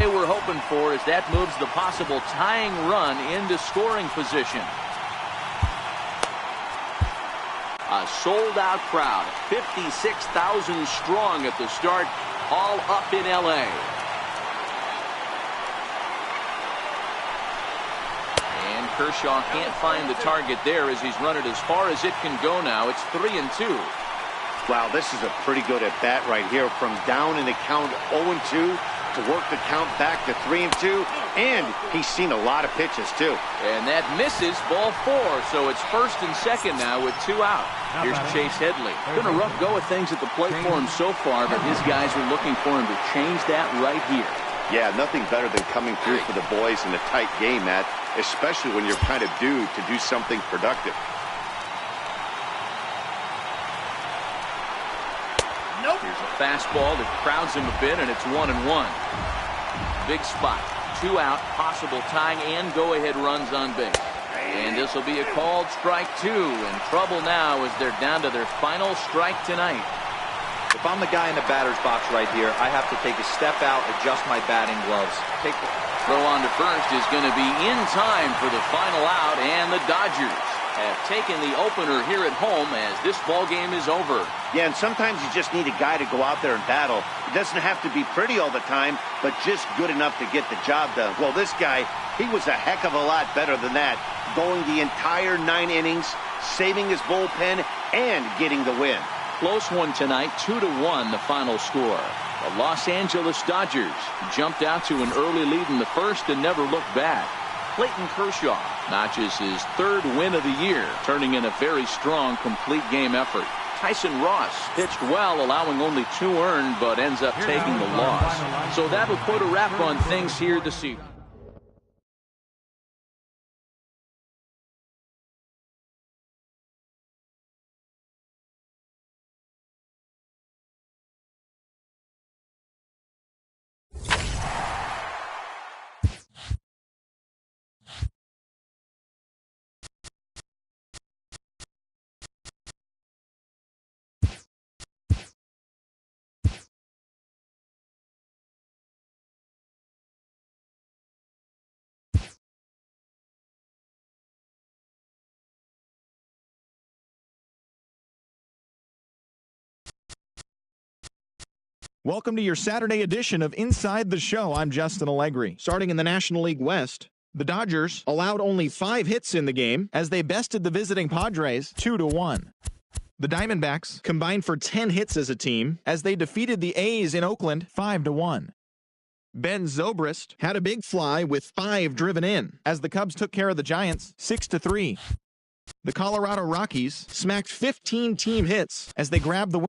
were hoping for, as that moves the possible tying run into scoring position. A sold-out crowd, 56,000 strong at the start, all up in L.A. And Kershaw can't find the target there as he's run it as far as it can go now. It's 3-2. Wow, this is a pretty good at-bat right here. From down in the count 0-2 to work the count back to 3-2. And he's seen a lot of pitches, too. And that misses, ball 4. So it's first and second now with 2 out. Here's Chase Headley. Been a rough go of things at the plate for him so far, but his guys are looking for him to change that right here. Yeah, nothing better than coming through for the boys in a tight game, Matt, especially when you're kind of due to do something productive. Here's a fastball that crowds him a bit, and it's 1-1. Big spot. 2 out, possible tying and go-ahead runs on base. And this will be a called strike 2. In trouble now as they're down to their final strike tonight. If I'm the guy in the batter's box right here, I have to take a step out, adjust my batting gloves. Throw on to first is going to be in time for the final out, and the Dodgers have taken the opener here at home as this ball game is over. Yeah, and sometimes you just need a guy to go out there and battle. It doesn't have to be pretty all the time, but just good enough to get the job done. Well, this guy, he was a heck of a lot better than that, going the entire 9 innings, saving his bullpen, and getting the win. Close one tonight, 2-1 the final score. The Los Angeles Dodgers jumped out to an early lead in the first and never looked back. Clayton Kershaw notches his 3rd win of the year, turning in a very strong complete game effort. Tyson Ross pitched well, allowing only 2 earned, but ends up taking the loss. So that'll put a wrap on things here this evening. Welcome to your Saturday edition of Inside the Show. I'm Justin Allegri. Starting in the National League West, the Dodgers allowed only 5 hits in the game as they bested the visiting Padres 2-1. The Diamondbacks combined for 10 hits as a team as they defeated the A's in Oakland 5-1. Ben Zobrist had a big fly with 5 driven in as the Cubs took care of the Giants 6-3. The Colorado Rockies smacked 15 team hits as they grabbed the win.